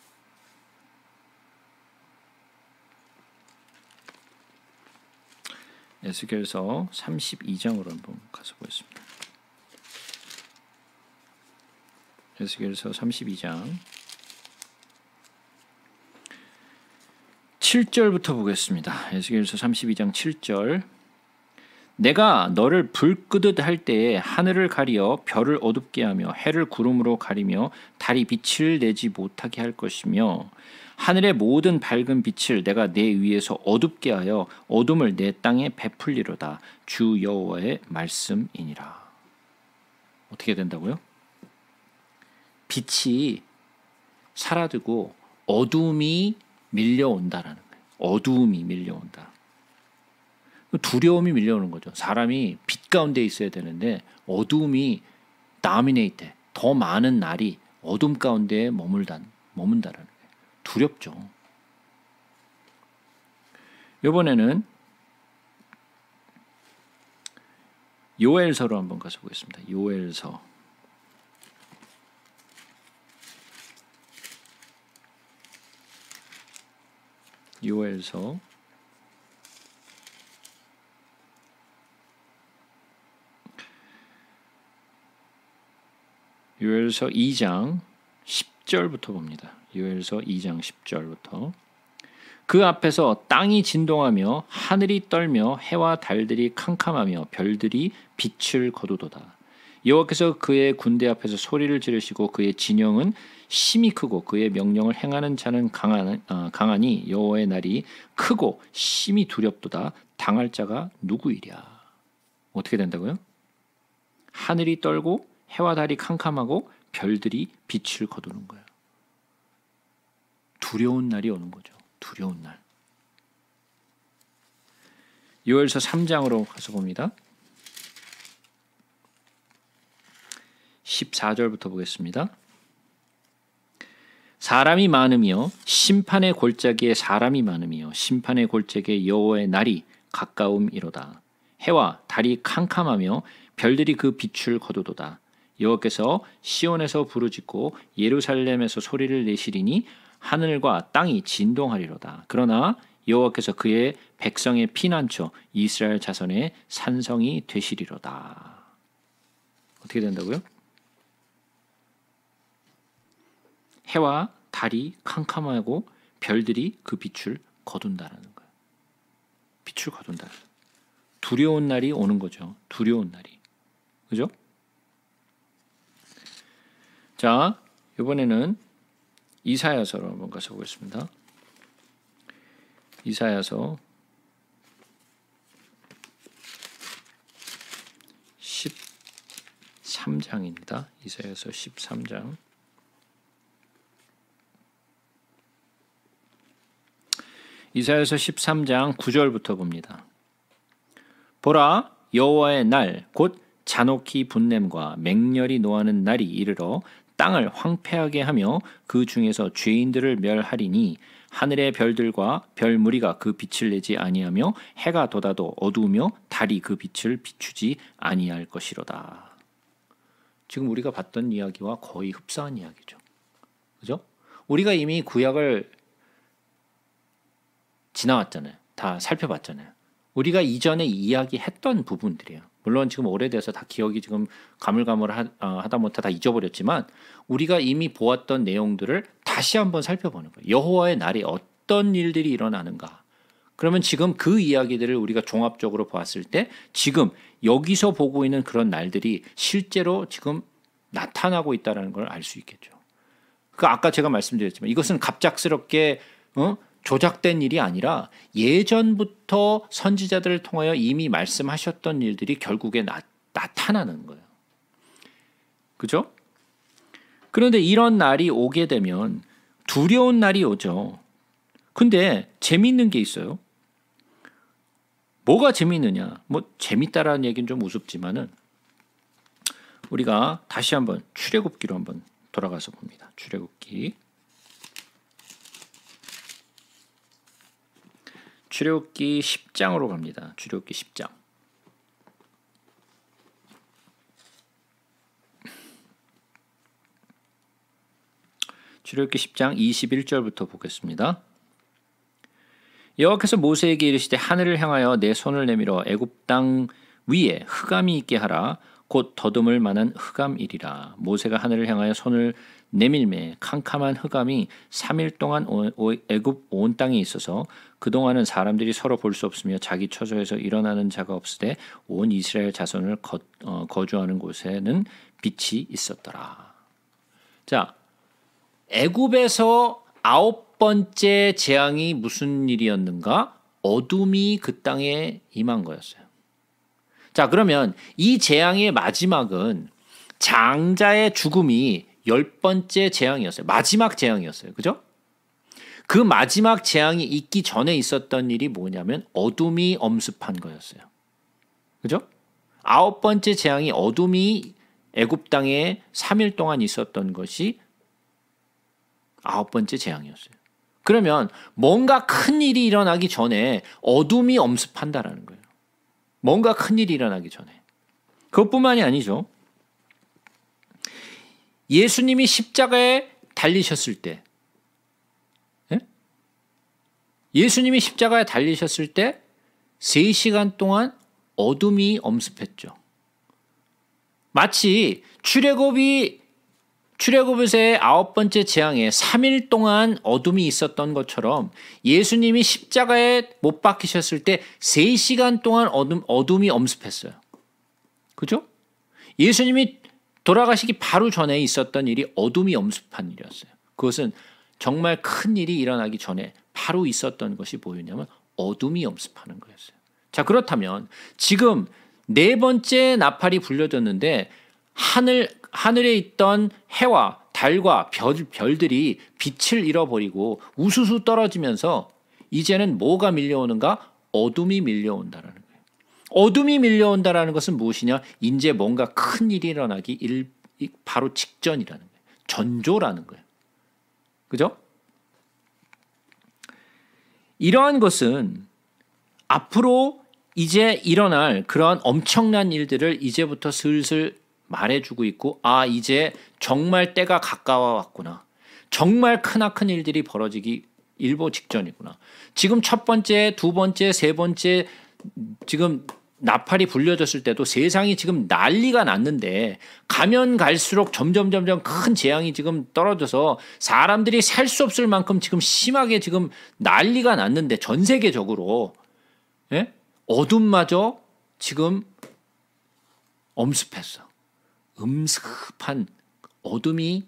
에스겔서 32장으로 한번 가서 보겠습니다. 에스겔서 32장 7절부터 보겠습니다. 에스겔서 32장 7절. 내가 너를 불 끄듯 할 때에 하늘을 가리어 별을 어둡게 하며 해를 구름으로 가리며 달이 빛을 내지 못하게 할 것이며 하늘의 모든 밝은 빛을 내가 내 위에서 어둡게 하여 어둠을 내 땅에 베풀리로다. 주 여호와의 말씀이니라. 어떻게 된다고요? 빛이 사라지고 어둠이 밀려온다라는 거예요. 어둠이 밀려온다. 두려움이 밀려오는 거죠. 사람이 빛 가운데 있어야 되는데 어둠이 다미네이트, 더 많은 날이 어둠 가운데 머문다라는 거예요. 두렵죠. 이번에는 요엘서로 한번 가서 보겠습니다. 요엘서. 요엘서 2장 10절부터 봅니다. 요엘서 2장 10절부터. 그 앞에서 땅이 진동하며 하늘이 떨며 해와 달들이 캄캄하며 별들이 빛을 거두도다. 여호와께서 그의 군대 앞에서 소리를 지르시고 그의 진영은 심히 크고 그의 명령을 행하는 자는 강하니 여호와의 날이 크고 심히 두렵도다. 당할 자가 누구이랴. 어떻게 된다고요? 하늘이 떨고 해와 달이 캄캄하고 별들이 빛을 거두는 거예요. 두려운 날이 오는 거죠. 두려운 날. 요엘서 3장으로 가서 봅니다. 14절부터 보겠습니다. 사람이 많으며 심판의 골짜기에 사람이 많으며 심판의 골짜기에 여호와의 날이 가까움이로다. 해와 달이 캄캄하며 별들이 그 빛을 거두도다. 여호와께서 시온에서 부르짖고 예루살렘에서 소리를 내시리니 하늘과 땅이 진동하리로다. 그러나 여호와께서 그의 백성의 피난처 이스라엘 자손의 산성이 되시리로다. 어떻게 된다고요? 해와 달이 캄캄하고 별들이 그 빛을 거둔다라는 거예요. 빛을 거둔다. 두려운 날이 오는 거죠. 두려운 날이. 그죠? 자, 이번에는 이사야서로 한번 가서 보겠습니다. 이사야서 13장입니다. 이사야서 13장. 이사야서 13장 9절부터 봅니다. 보라, 여호와의 날 곧 잔혹히 분냄과 맹렬히 노하는 날이 이르러 땅을 황폐하게 하며 그 중에서 죄인들을 멸하리니 하늘의 별들과 별 무리가 그 빛을 내지 아니하며 해가 돋아도 어두우며 달이 그 빛을 비추지 아니할 것이로다. 지금 우리가 봤던 이야기와 거의 흡사한 이야기죠. 그죠? 우리가 이미 구약을 지나왔잖아요. 다 살펴봤잖아요. 우리가 이전에 이야기했던 부분들이에요. 물론 지금 오래돼서 다 기억이 지금 가물가물하다 못해 다 잊어버렸지만 우리가 이미 보았던 내용들을 다시 한번 살펴보는 거예요. 여호와의 날에 어떤 일들이 일어나는가. 그러면 지금 그 이야기들을 우리가 종합적으로 보았을 때 지금 여기서 보고 있는 그런 날들이 실제로 지금 나타나고 있다는 걸 알 수 있겠죠. 그 아까 제가 말씀드렸지만 이것은 갑작스럽게 조작된 일이 아니라 예전부터 선지자들을 통하여 이미 말씀하셨던 일들이 결국에 나타나는 거예요. 그죠? 그런데 이런 날이 오게 되면 두려운 날이 오죠. 근데 재미있는 게 있어요. 뭐가 재미있느냐? 뭐 재밌다라는 얘기는 좀 우습지만은 우리가 다시 한번 출애굽기로 한번 돌아가서 봅니다. 출애굽기 10장으로 갑니다. 출애굽기 10장. 출애굽기 10장 21절부터 보겠습니다. 여호와께서 모세에게 이르시되 하늘을 향하여 내 손을 내밀어 애굽 땅 위에 흑암이 있게 하라. 곧 더듬을 만한 흑암이리라. 모세가 하늘을 향하여 손을 내밀매 캄캄한 흑암이 3일 동안 애굽 온 땅에 있어서 그동안은 사람들이 서로 볼 수 없으며 자기 처소에서 일어나는 자가 없으되 온 이스라엘 자손을 거주하는 곳에는 빛이 있었더라. 자, 애굽에서 9번째 재앙이 무슨 일이었는가? 어둠이 그 땅에 임한 거였어요. 자, 그러면 이 재앙의 마지막은 장자의 죽음이 10번째 재앙이었어요. 마지막 재앙이었어요. 그죠? 그 마지막 재앙이 있기 전에 있었던 일이 뭐냐면 어둠이 엄습한 거였어요. 그죠? 9번째 재앙이 어둠이 애굽 땅에 3일 동안 있었던 것이 9번째 재앙이었어요. 그러면 뭔가 큰 일이 일어나기 전에 어둠이 엄습한다라는 거예요. 뭔가 큰 일이 일어나기 전에. 그것뿐만이 아니죠. 예수님이 십자가에 달리셨을 때 예수님이 십자가에 달리셨을 때 3시간 동안 어둠이 엄습했죠. 마치 출애굽에서의 9번째 재앙에 3일 동안 어둠이 있었던 것처럼 예수님이 십자가에 못 박히셨을 때 3시간 동안 어둠이 엄습했어요. 그죠? 예수님이 돌아가시기 바로 전에 있었던 일이 어둠이 엄습한 일이었어요. 그것은 정말 큰 일이 일어나기 전에 바로 있었던 것이 뭐였냐면 어둠이 엄습하는 거였어요. 자, 그렇다면 지금 4번째 나팔이 불려졌는데 하늘에 있던 해와 달과 별들이 빛을 잃어버리고 우수수 떨어지면서 이제는 뭐가 밀려오는가? 어둠이 밀려온다라는 거예요. 어둠이 밀려온다라는 것은 무엇이냐? 이제 뭔가 큰 일이 일어나기 바로 직전이라는 거예요. 전조라는 거예요. 그죠? 이러한 것은 앞으로 이제 일어날 그러한 엄청난 일들을 이제부터 슬슬 말해주고 있고, 아, 이제 정말 때가 가까워 왔구나. 정말 크나큰 일들이 벌어지기 일보 직전이구나. 지금 첫 번째, 두 번째, 세 번째 지금 나팔이 불려졌을 때도 세상이 지금 난리가 났는데 가면 갈수록 점점 큰 재앙이 지금 떨어져서 사람들이 살 수 없을 만큼 지금 심하게 지금 난리가 났는데 전 세계적으로, 예? 어둠마저 지금 엄습했어. 음습한 어둠이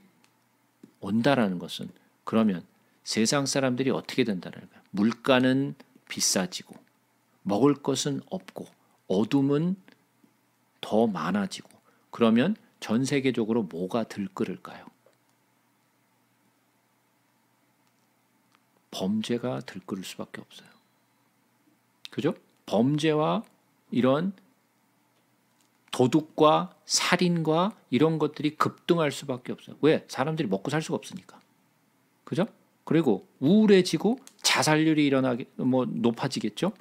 온다라는 것은 그러면 세상 사람들이 어떻게 된다는 거야? 물가는 비싸지고 먹을 것은 없고 어둠은 더 많아지고 그러면 전 세계적으로 뭐가 들끓을까요? 범죄가 들끓을 수밖에 없어요. 그죠? 범죄와 이런 도둑과 살인과 이런 것들이 급등할 수밖에 없어요. 왜? 사람들이 먹고 살 수가 없으니까. 그죠? 그리고 우울해지고 자살률이 높아지겠죠?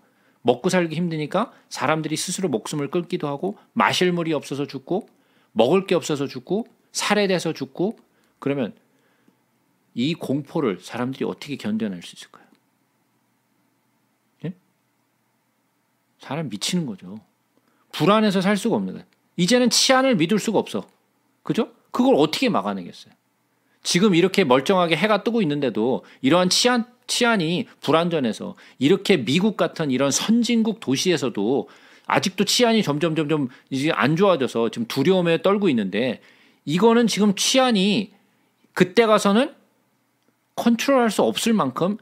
먹고 살기 힘드니까 사람들이 스스로 목숨을 끊기도 하고 마실 물이 없어서 죽고 먹을 게 없어서 죽고 살해돼서 죽고 그러면 이 공포를 사람들이 어떻게 견뎌낼 수 있을까요? 예? 사람 미치는 거죠. 불안해서 살 수가 없는 거예요. 이제는 치안을 믿을 수가 없어. 그죠? 그걸 어떻게 막아내겠어요? 지금 이렇게 멀쩡하게 해가 뜨고 있는데도 이러한 치안이 불안전해서 이렇게 미국 같은 이런 선진국 도시에서도 아직도 치안이 점점 이제 안 좋아져서 지금 두려움에 떨고 있는데 이거는 지금 치안이 그때 가서는 컨트롤할 수 없을 만큼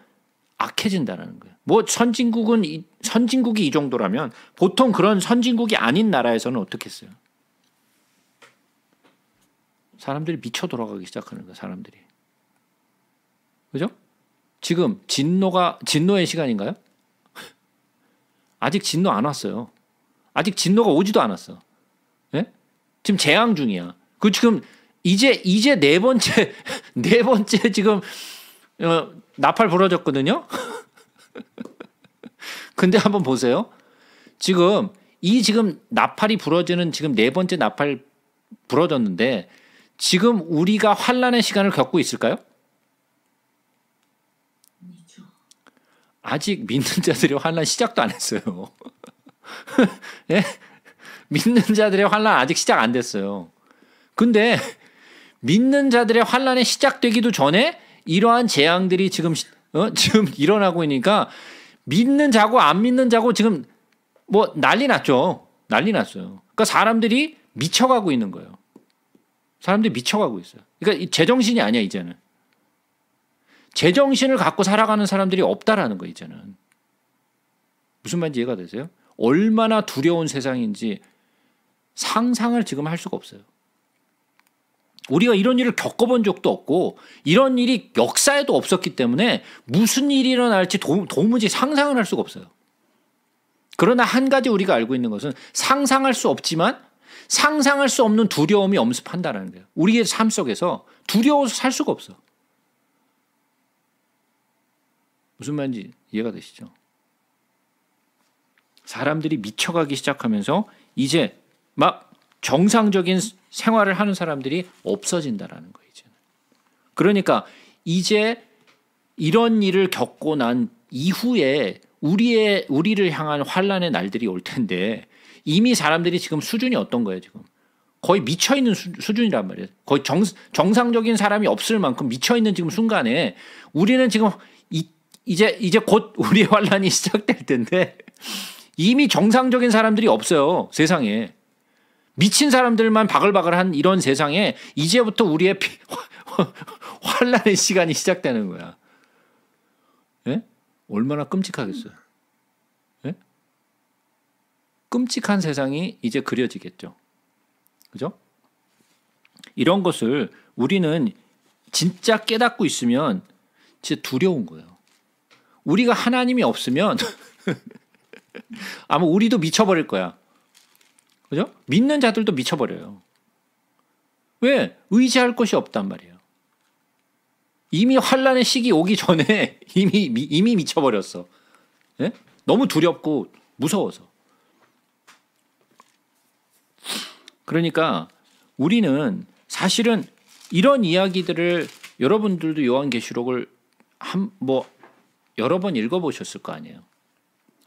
악해진다는 거예요. 뭐 선진국이 이 정도라면 보통 그런 선진국이 아닌 나라에서는 어떻겠어요? 사람들이 미쳐 돌아가기 시작하는 거예요. 사람들이. 그죠? 지금 진노의 시간인가요? 아직 진노 안 왔어요. 아직 진노가 오지도 않았어. 예? 지금 재앙 중이야. 그 지금 이제 네 번째 지금 나팔 불어졌거든요. 근데 한번 보세요. 지금 나팔이 불어지는 지금 4번째 나팔 불어졌는데 지금 우리가 환란의 시간을 겪고 있을까요?
아니죠.
아직 믿는 자들의 환란 시작도 안 했어요. 예? 믿는 자들의 환란 아직 시작 안 됐어요. 근데 믿는 자들의 환란이 시작되기도 전에 이러한 재앙들이 지금 일어나고 있으니까 믿는 자고 안 믿는 자고 지금 뭐 난리 났죠. 난리 났어요. 그러니까 사람들이 미쳐가고 있는 거예요. 사람들이 미쳐가고 있어요. 그러니까 제정신이 아니야 이제는. 제정신을 갖고 살아가는 사람들이 없다라는 거예요 이제는. 무슨 말인지 이해가 되세요? 얼마나 두려운 세상인지 상상을 지금 할 수가 없어요. 우리가 이런 일을 겪어본 적도 없고 이런 일이 역사에도 없었기 때문에 무슨 일이 일어날지 도무지 상상을 할 수가 없어요. 그러나 한 가지 우리가 알고 있는 것은 상상할 수 없지만 상상할 수 없는 두려움이 엄습한다는 거예요. 우리의 삶 속에서 두려워서 살 수가 없어. 무슨 말인지 이해가 되시죠? 사람들이 미쳐가기 시작하면서 이제 막 정상적인 생활을 하는 사람들이 없어진다라는 거예요. 이제는. 그러니까 이제 이런 일을 겪고 난 이후에 우리를 향한 환란의 날들이 올 텐데 이미 사람들이 지금 수준이 어떤 거예요 지금? 거의 미쳐 있는 수준이란 말이에요. 거의 정상적인 사람이 없을 만큼 미쳐 있는 지금 순간에 우리는 지금 이제 곧 우리의 환란이 시작될 텐데 이미 정상적인 사람들이 없어요 세상에. 미친 사람들만 바글바글한 이런 세상에 이제부터 우리의 환란의 시간이 시작되는 거야. 예? 얼마나 끔찍하겠어요. 예? 끔찍한 세상이 이제 그려지겠죠. 그죠? 이런 것을 우리는 진짜 깨닫고 있으면 진짜 두려운 거예요. 우리가 하나님이 없으면 아마 우리도 미쳐버릴 거야. 그죠? 믿는 자들도 미쳐버려요. 왜? 의지할 것이 없단 말이에요. 이미 환란의 시기 오기 전에 이미 미쳐버렸어. 예? 너무 두렵고 무서워서. 그러니까 우리는 사실은 이런 이야기들을 여러분들도 요한계시록을 여러 번 읽어보셨을 거 아니에요.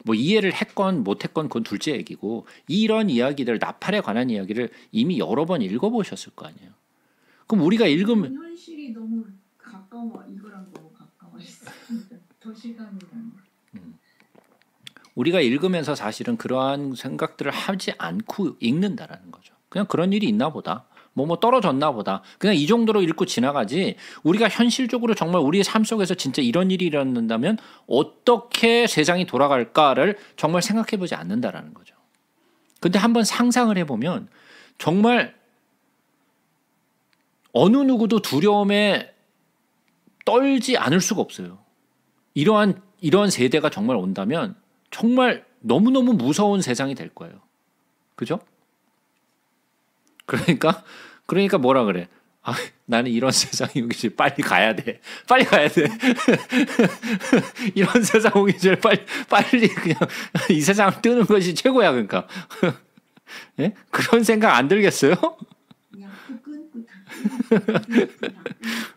뭐 이해를 했건 못했건 그건 둘째 얘기고 이런 이야기들 나팔에 관한 이야기를 이미 여러 번 읽어보셨을 거 아니에요. 그럼 우리가 읽으면
현실이 너무 가까워 이거랑 너무 가까워 있어. 더 시간이 나는.
우리가 읽으면서 사실은 그러한 생각들을 하지 않고 읽는다라는 거죠. 그냥 그런 일이 있나 보다. 뭐 떨어졌나 보다. 그냥 이 정도로 읽고 지나가지 우리가 현실적으로 정말 우리의 삶 속에서 진짜 이런 일이 일어난다면 어떻게 세상이 돌아갈까를 정말 생각해 보지 않는다라는 거죠. 근데 한번 상상을 해보면 정말 어느 누구도 두려움에 떨지 않을 수가 없어요. 이러한 세대가 정말 온다면 정말 너무너무 무서운 세상이 될 거예요. 그죠? 그러니까 뭐라 그래? 아, 나는 이런 세상이 오기 전에 빨리 가야 돼. 빨리 가야 돼. 이런 세상 오기 전에 빨리 그냥 이 세상을 뜨는 것이 최고야. 그러니까 예? 그런 생각 안 들겠어요?
그냥 끊고 다.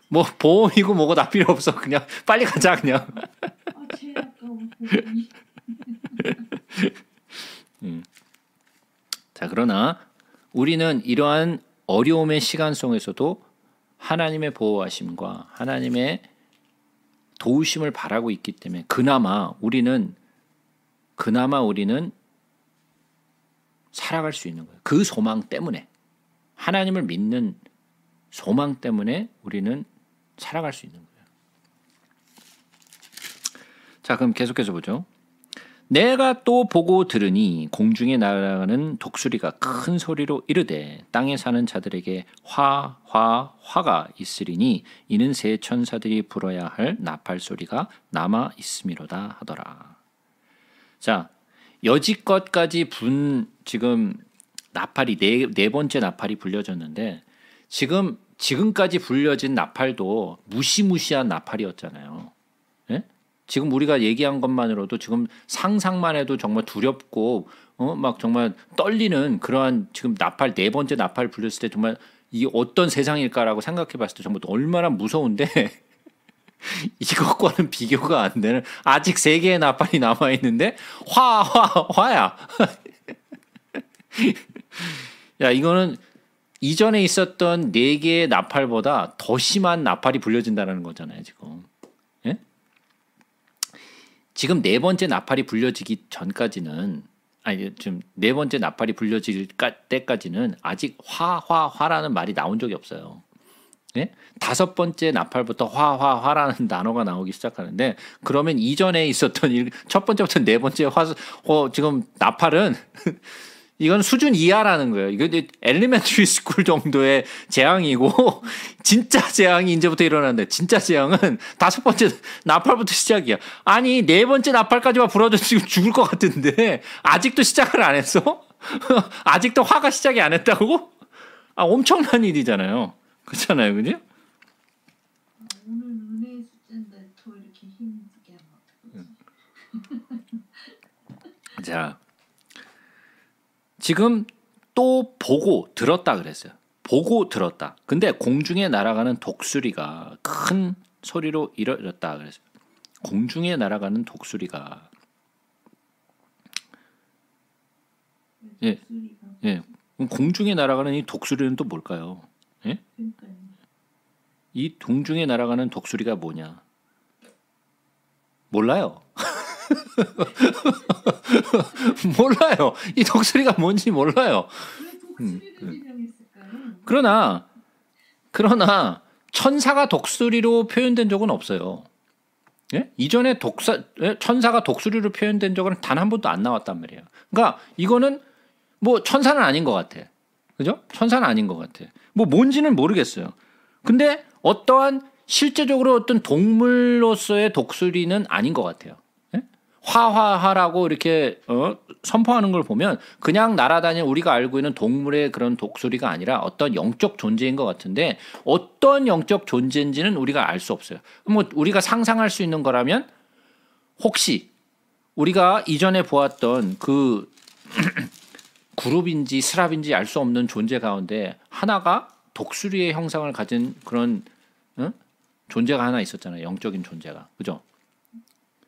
뭐 보험이고 뭐고 다 필요 없어. 그냥 빨리 가자 그냥.
제일 아까워.
자, 그러나 우리는 이러한 어려움의 시간 속에서도 하나님의 보호하심과 하나님의 도우심을 바라고 있기 때문에 그나마 우리는 살아갈 수 있는 거예요. 그 소망 때문에 하나님을 믿는 소망 때문에 우리는 살아갈 수 있는 거예요. 자, 그럼 계속해서 보죠. 내가 또 보고 들으니 공중에 날아가는 독수리가 큰 소리로 이르되 땅에 사는 자들에게 화가 있으리니 이는 새 천사들이 불어야 할 나팔 소리가 남아 있음이로다 하더라. 자, 여지껏까지 지금 나팔이 네 번째 나팔이 불려졌는데 지금까지 불려진 나팔도 무시무시한 나팔이었잖아요. 예? 지금 우리가 얘기한 것만으로도 지금 상상만 해도 정말 두렵고 막 정말 떨리는 그러한 지금 네 번째 나팔 불렸을 때 정말 이게 어떤 세상일까라고 생각해 봤을 때 정말 얼마나 무서운데 이것과는 비교가 안 되는 아직 3개의 나팔이 남아 있는데 화야. 야, 이거는 이전에 있었던 4개의 나팔보다 더 심한 나팔이 불려진다는 거잖아요, 지금. 예? 지금 4번째 나팔이 불려지기 전까지는 지금 4번째 나팔이 불려질 때까지는 아직 화라는 말이 나온 적이 없어요. 예? 5번째 나팔부터 화라는 단어가 나오기 시작하는데 그러면 이전에 있었던 첫 번째부터 4번째 지금 나팔은 이건 수준 이하라는 거예요. 이거 엘리멘터리 스쿨 정도의 재앙이고 진짜 재앙이 이제부터 일어난다. 진짜 재앙은 5번째 나팔부터 시작이야. 아니 4번째 나팔까지만 불어도 지금 죽을 것 같은데 아직도 시작을 안 했어? 아직도 화가 시작이 안 했다고? 엄청난 일이잖아요. 그렇잖아요, 그죠?
오늘 은혜의 숫자인데 더 이렇게 힘들게 하면 어떡하지?
자, 지금 또 보고 들었다 그랬어요. 보고 들었다. 근데 공중에 날아가는 독수리가 큰 소리로 이르렀다 그랬어요. 공중에 날아가는 독수리가 예.
독수리가
예. 그럼 공중에 날아가는 이 독수리는 또 뭘까요? 예?
그러니까요.
이 공중에 날아가는 독수리가 뭐냐? 몰라요. 몰라요. 이 독수리가 뭔지 몰라요.
왜 독수리를 지명했을까요?
그러나 천사가 독수리로 표현된 적은 없어요. 예? 이전에 천사가 독수리로 표현된 적은 단 한 번도 안 나왔단 말이에요. 그러니까 이거는 뭐 천사는 아닌 것 같아. 그죠? 천사는 아닌 것 같아. 뭐 뭔지는 모르겠어요. 근데 어떠한 실제적으로 어떤 동물로서의 독수리는 아닌 것 같아요. 예? 화화하라고 이렇게 선포하는 걸 보면 그냥 날아다니는 우리가 알고 있는 동물의 그런 독수리가 아니라 어떤 영적 존재인 것 같은데 어떤 영적 존재인지는 우리가 알 수 없어요. 뭐 우리가 상상할 수 있는 거라면 혹시 우리가 이전에 보았던 그 그룹인지 스랍인지 알 수 없는 존재 가운데 하나가 독수리의 형상을 가진 그런 존재가 하나 있었잖아요. 영적인 존재가. 그죠?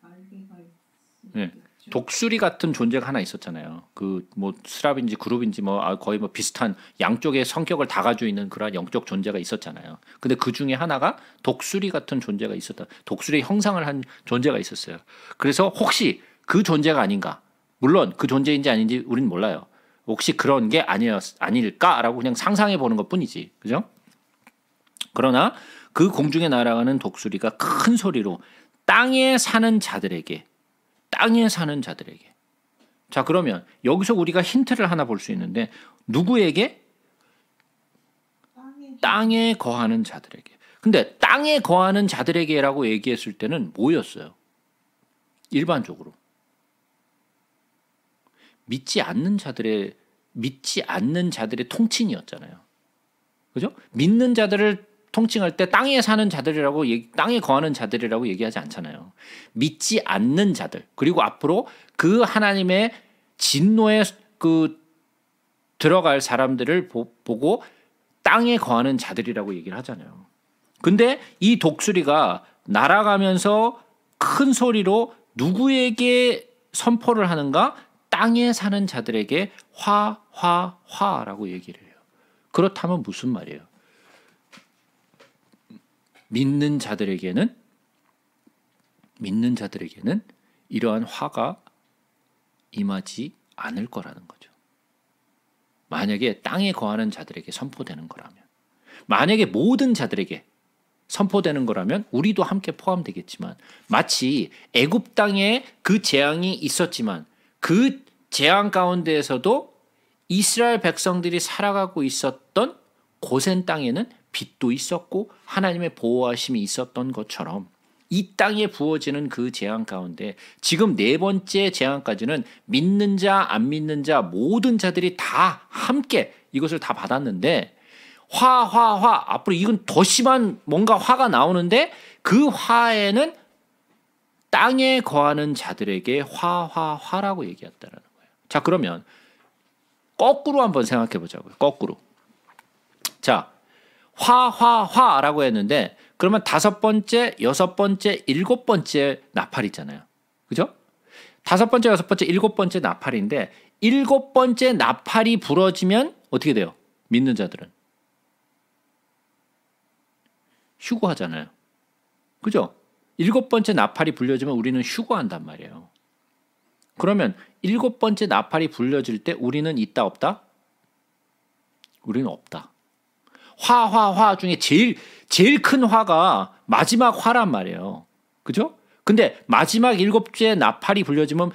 날개가
네.
있겠죠.
독수리 같은 존재가 하나 있었잖아요. 그 뭐 스랍인지 그룹인지 뭐 거의 뭐 비슷한 양쪽의 성격을 다 가지고 있는 그런 영적 존재가 있었잖아요. 근데 그 중에 하나가 독수리 같은 존재가 있었다. 독수리의 형상을 한 존재가 있었어요. 그래서 혹시 그 존재가 아닌가? 물론 그 존재인지 아닌지 우리는 몰라요. 혹시 그런 게 아닐까라고 그냥 상상해 보는 것뿐이지. 그죠? 그러나 그 공중에 날아가는 독수리가 큰 소리로 땅에 사는 자들에게 자, 그러면 여기서 우리가 힌트를 하나 볼 수 있는데 누구에게? 땅에 거하는 자들에게. 근데 땅에 거하는 자들에게라고 얘기했을 때는 뭐였어요? 일반적으로 믿지 않는 자들의 통칭이었잖아요. 그죠? 믿는 자들을 통칭할 때 땅에 사는 자들이라고 땅에 거하는 자들이라고 얘기하지 않잖아요. 믿지 않는 자들. 그리고 앞으로 그 하나님의 진노에 들어갈 사람들을 보고 땅에 거하는 자들이라고 얘기를 하잖아요. 근데 이 독수리가 날아가면서 큰 소리로 누구에게 선포를 하는가? 땅에 사는 자들에게 화라고 얘기를 해요. 그렇다면 무슨 말이에요? 믿는 자들에게는 이러한 화가 임하지 않을 거라는 거죠. 만약에 땅에 거하는 자들에게 선포되는 거라면, 만약에 모든 자들에게 선포되는 거라면 우리도 함께 포함되겠지만 마치 애굽 땅에 그 재앙이 있었지만 그 재앙 가운데에서도 이스라엘 백성들이 살아가고 있었던 고센 땅에는 빛도 있었고 하나님의 보호하심이 있었던 것처럼 이 땅에 부어지는 그 재앙 가운데 지금 네 번째 재앙까지는 믿는 자, 안 믿는 자 모든 자들이 다 함께 이것을 다 받았는데 화 앞으로 이건 더 심한 뭔가 화가 나오는데 그 화에는 땅에 거하는 자들에게 화라고 얘기했다라는 거예요. 자, 그러면 거꾸로 한번 생각해 보자고요. 거꾸로. 자, 화라고 했는데 그러면 5번째, 6번째, 7번째 나팔 있잖아요. 그죠? 5번째, 6번째, 7번째 나팔인데 7번째 나팔이 부러지면 어떻게 돼요? 믿는 자들은 휴거하잖아요. 그죠? 7번째 나팔이 불려지면 우리는 휴거한단 말이에요. 그러면 7번째 나팔이 불려질 때 우리는 있다 없다? 우리는 없다. 화 중에 제일 큰 화가 마지막 화란 말이에요. 그죠? 근데 마지막 7째 나팔이 불려지면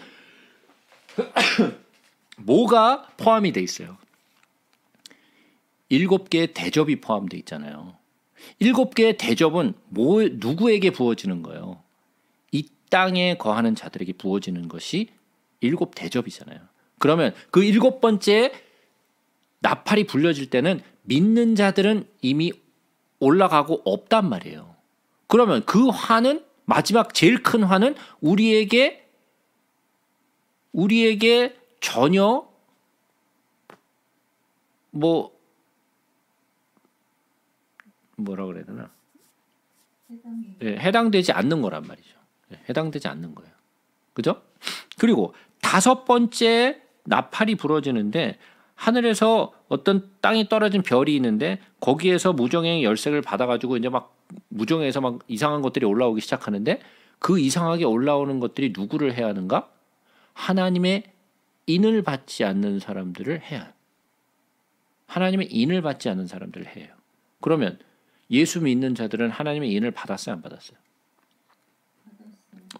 뭐가 포함이 돼 있어요? 7개의 대접이 포함돼 있잖아요. 7개의 대접은 누구에게 부어지는 거예요? 이 땅에 거하는 자들에게 부어지는 것이 7 대접이잖아요. 그러면 그 7번째 나팔이 불려질 때는 믿는 자들은 이미 올라가고 없단 말이에요. 그러면 그 화는 마지막 제일 큰 화는 우리에게 전혀 뭐라 그래야 되나? 해당되지 않는 거란 말이죠. 해당되지 않는 거예요. 그죠? 그리고 다섯 번째 나팔이 부러지는데 하늘에서 어떤 땅이 떨어진 별이 있는데 거기에서 무정의 열쇠를 받아가지고 이제 막 무정에서 막 이상한 것들이 올라오기 시작하는데 그 이상하게 올라오는 것들이 누구를 해야 하는가? 하나님의 인을 받지 않는 사람들을 해야 해요. 하나님의 인을 받지 않는 사람들을 해요. 그러면 예수 믿는 자들은 하나님의 인을 받았어요, 안 받았어요?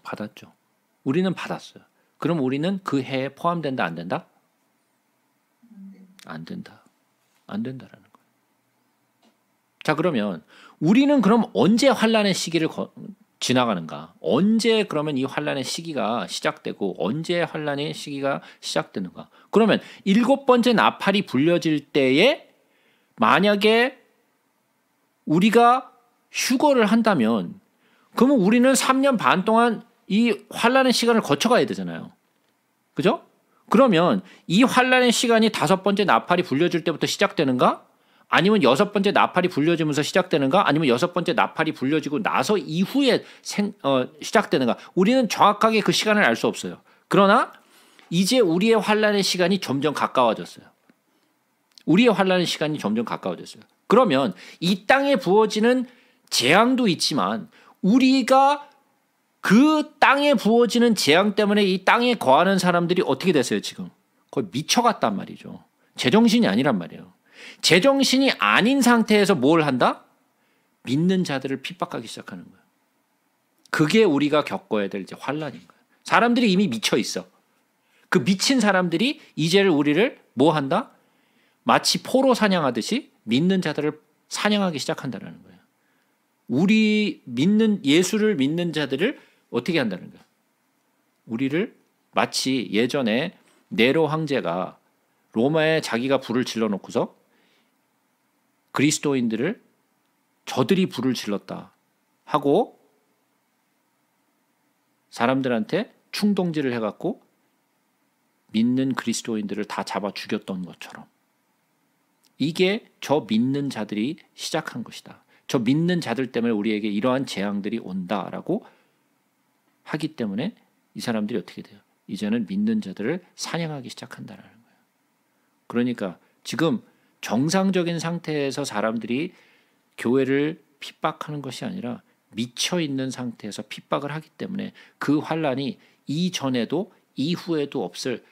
받았죠. 우리는 받았어요. 그럼 우리는 그 해에 포함된다, 안 된다? 안 된다. 안 된다라는 거예요. 자, 그러면 우리는 그럼 언제 환란의 시기를 지나가는가? 언제 그러면 이 환란의 시기가 시작되고 언제 환란의 시기가 시작되는가? 그러면 일곱 번째 나팔이 불려질 때에 만약에 우리가 휴거를 한다면 그러면 우리는 3년 반 동안 이 환란의 시간을 거쳐가야 되잖아요. 그죠? 그러면 이 환란의 시간이 다섯 번째 나팔이 불려질 때부터 시작되는가? 아니면 여섯 번째 나팔이 불려지면서 시작되는가? 아니면 여섯 번째 나팔이 불려지고 나서 이후에 시작되는가? 우리는 정확하게 그 시간을 알 수 없어요. 그러나 이제 우리의 환란의 시간이 점점 가까워졌어요. 우리의 환란의 시간이 점점 가까워졌어요. 그러면 이 땅에 부어지는 재앙도 있지만 우리가 그 땅에 부어지는 재앙 때문에 이 땅에 거하는 사람들이 어떻게 됐어요 지금? 거의 미쳐갔단 말이죠. 제정신이 아니란 말이에요. 제정신이 아닌 상태에서 뭘 한다? 믿는 자들을 핍박하기 시작하는 거예요. 그게 우리가 겪어야 될 이제 환란인 거예요. 사람들이 이미 미쳐 있어. 그 미친 사람들이 이제를 우리를 뭐 한다? 마치 포로 사냥하듯이 믿는 자들을 사냥하기 시작한다는 거예요. 우리 믿는 예수를 믿는 자들을 어떻게 한다는 거예요? 우리를 마치 예전에 네로 황제가 로마에 자기가 불을 질러놓고서 그리스도인들을 저들이 불을 질렀다 하고 사람들한테 충동질을 해갖고 믿는 그리스도인들을 다 잡아 죽였던 것처럼 이게 저 믿는 자들이 시작한 것이다. 저 믿는 자들 때문에 우리에게 이러한 재앙들이 온다라고 하기 때문에 이 사람들이 어떻게 돼요? 이제는 믿는 자들을 사냥하기 시작한다는 거예요. 그러니까 지금 정상적인 상태에서 사람들이 교회를 핍박하는 것이 아니라 미쳐 있는 상태에서 핍박을 하기 때문에 그 환란이 이전에도 이후에도 없을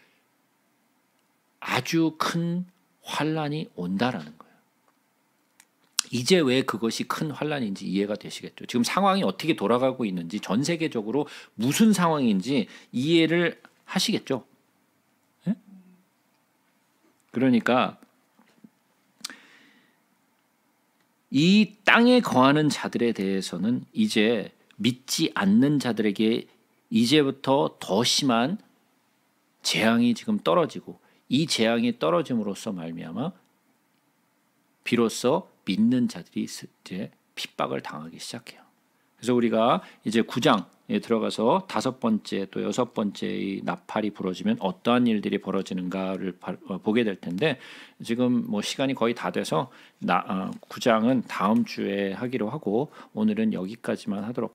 아주 큰 환란이 온다라는 거예요. 이제 왜 그것이 큰 환란인지 이해가 되시겠죠. 지금 상황이 어떻게 돌아가고 있는지 전 세계적으로 무슨 상황인지 이해를 하시겠죠. 네? 그러니까 이 땅에 거하는 자들에 대해서는 이제 믿지 않는 자들에게 이제부터 더 심한 재앙이 지금 떨어지고 이 재앙이 떨어짐으로써 말미암아 비로소 믿는 자들이 이제 핍박을 당하기 시작해요. 그래서 우리가 이제 9장에 들어가서 다섯 번째 또 여섯 번째의 나팔이 부러지면 어떠한 일들이 벌어지는가를 보게 될 텐데 지금 뭐 시간이 거의 다 돼서 9장은 다음 주에 하기로 하고 오늘은 여기까지만 하도록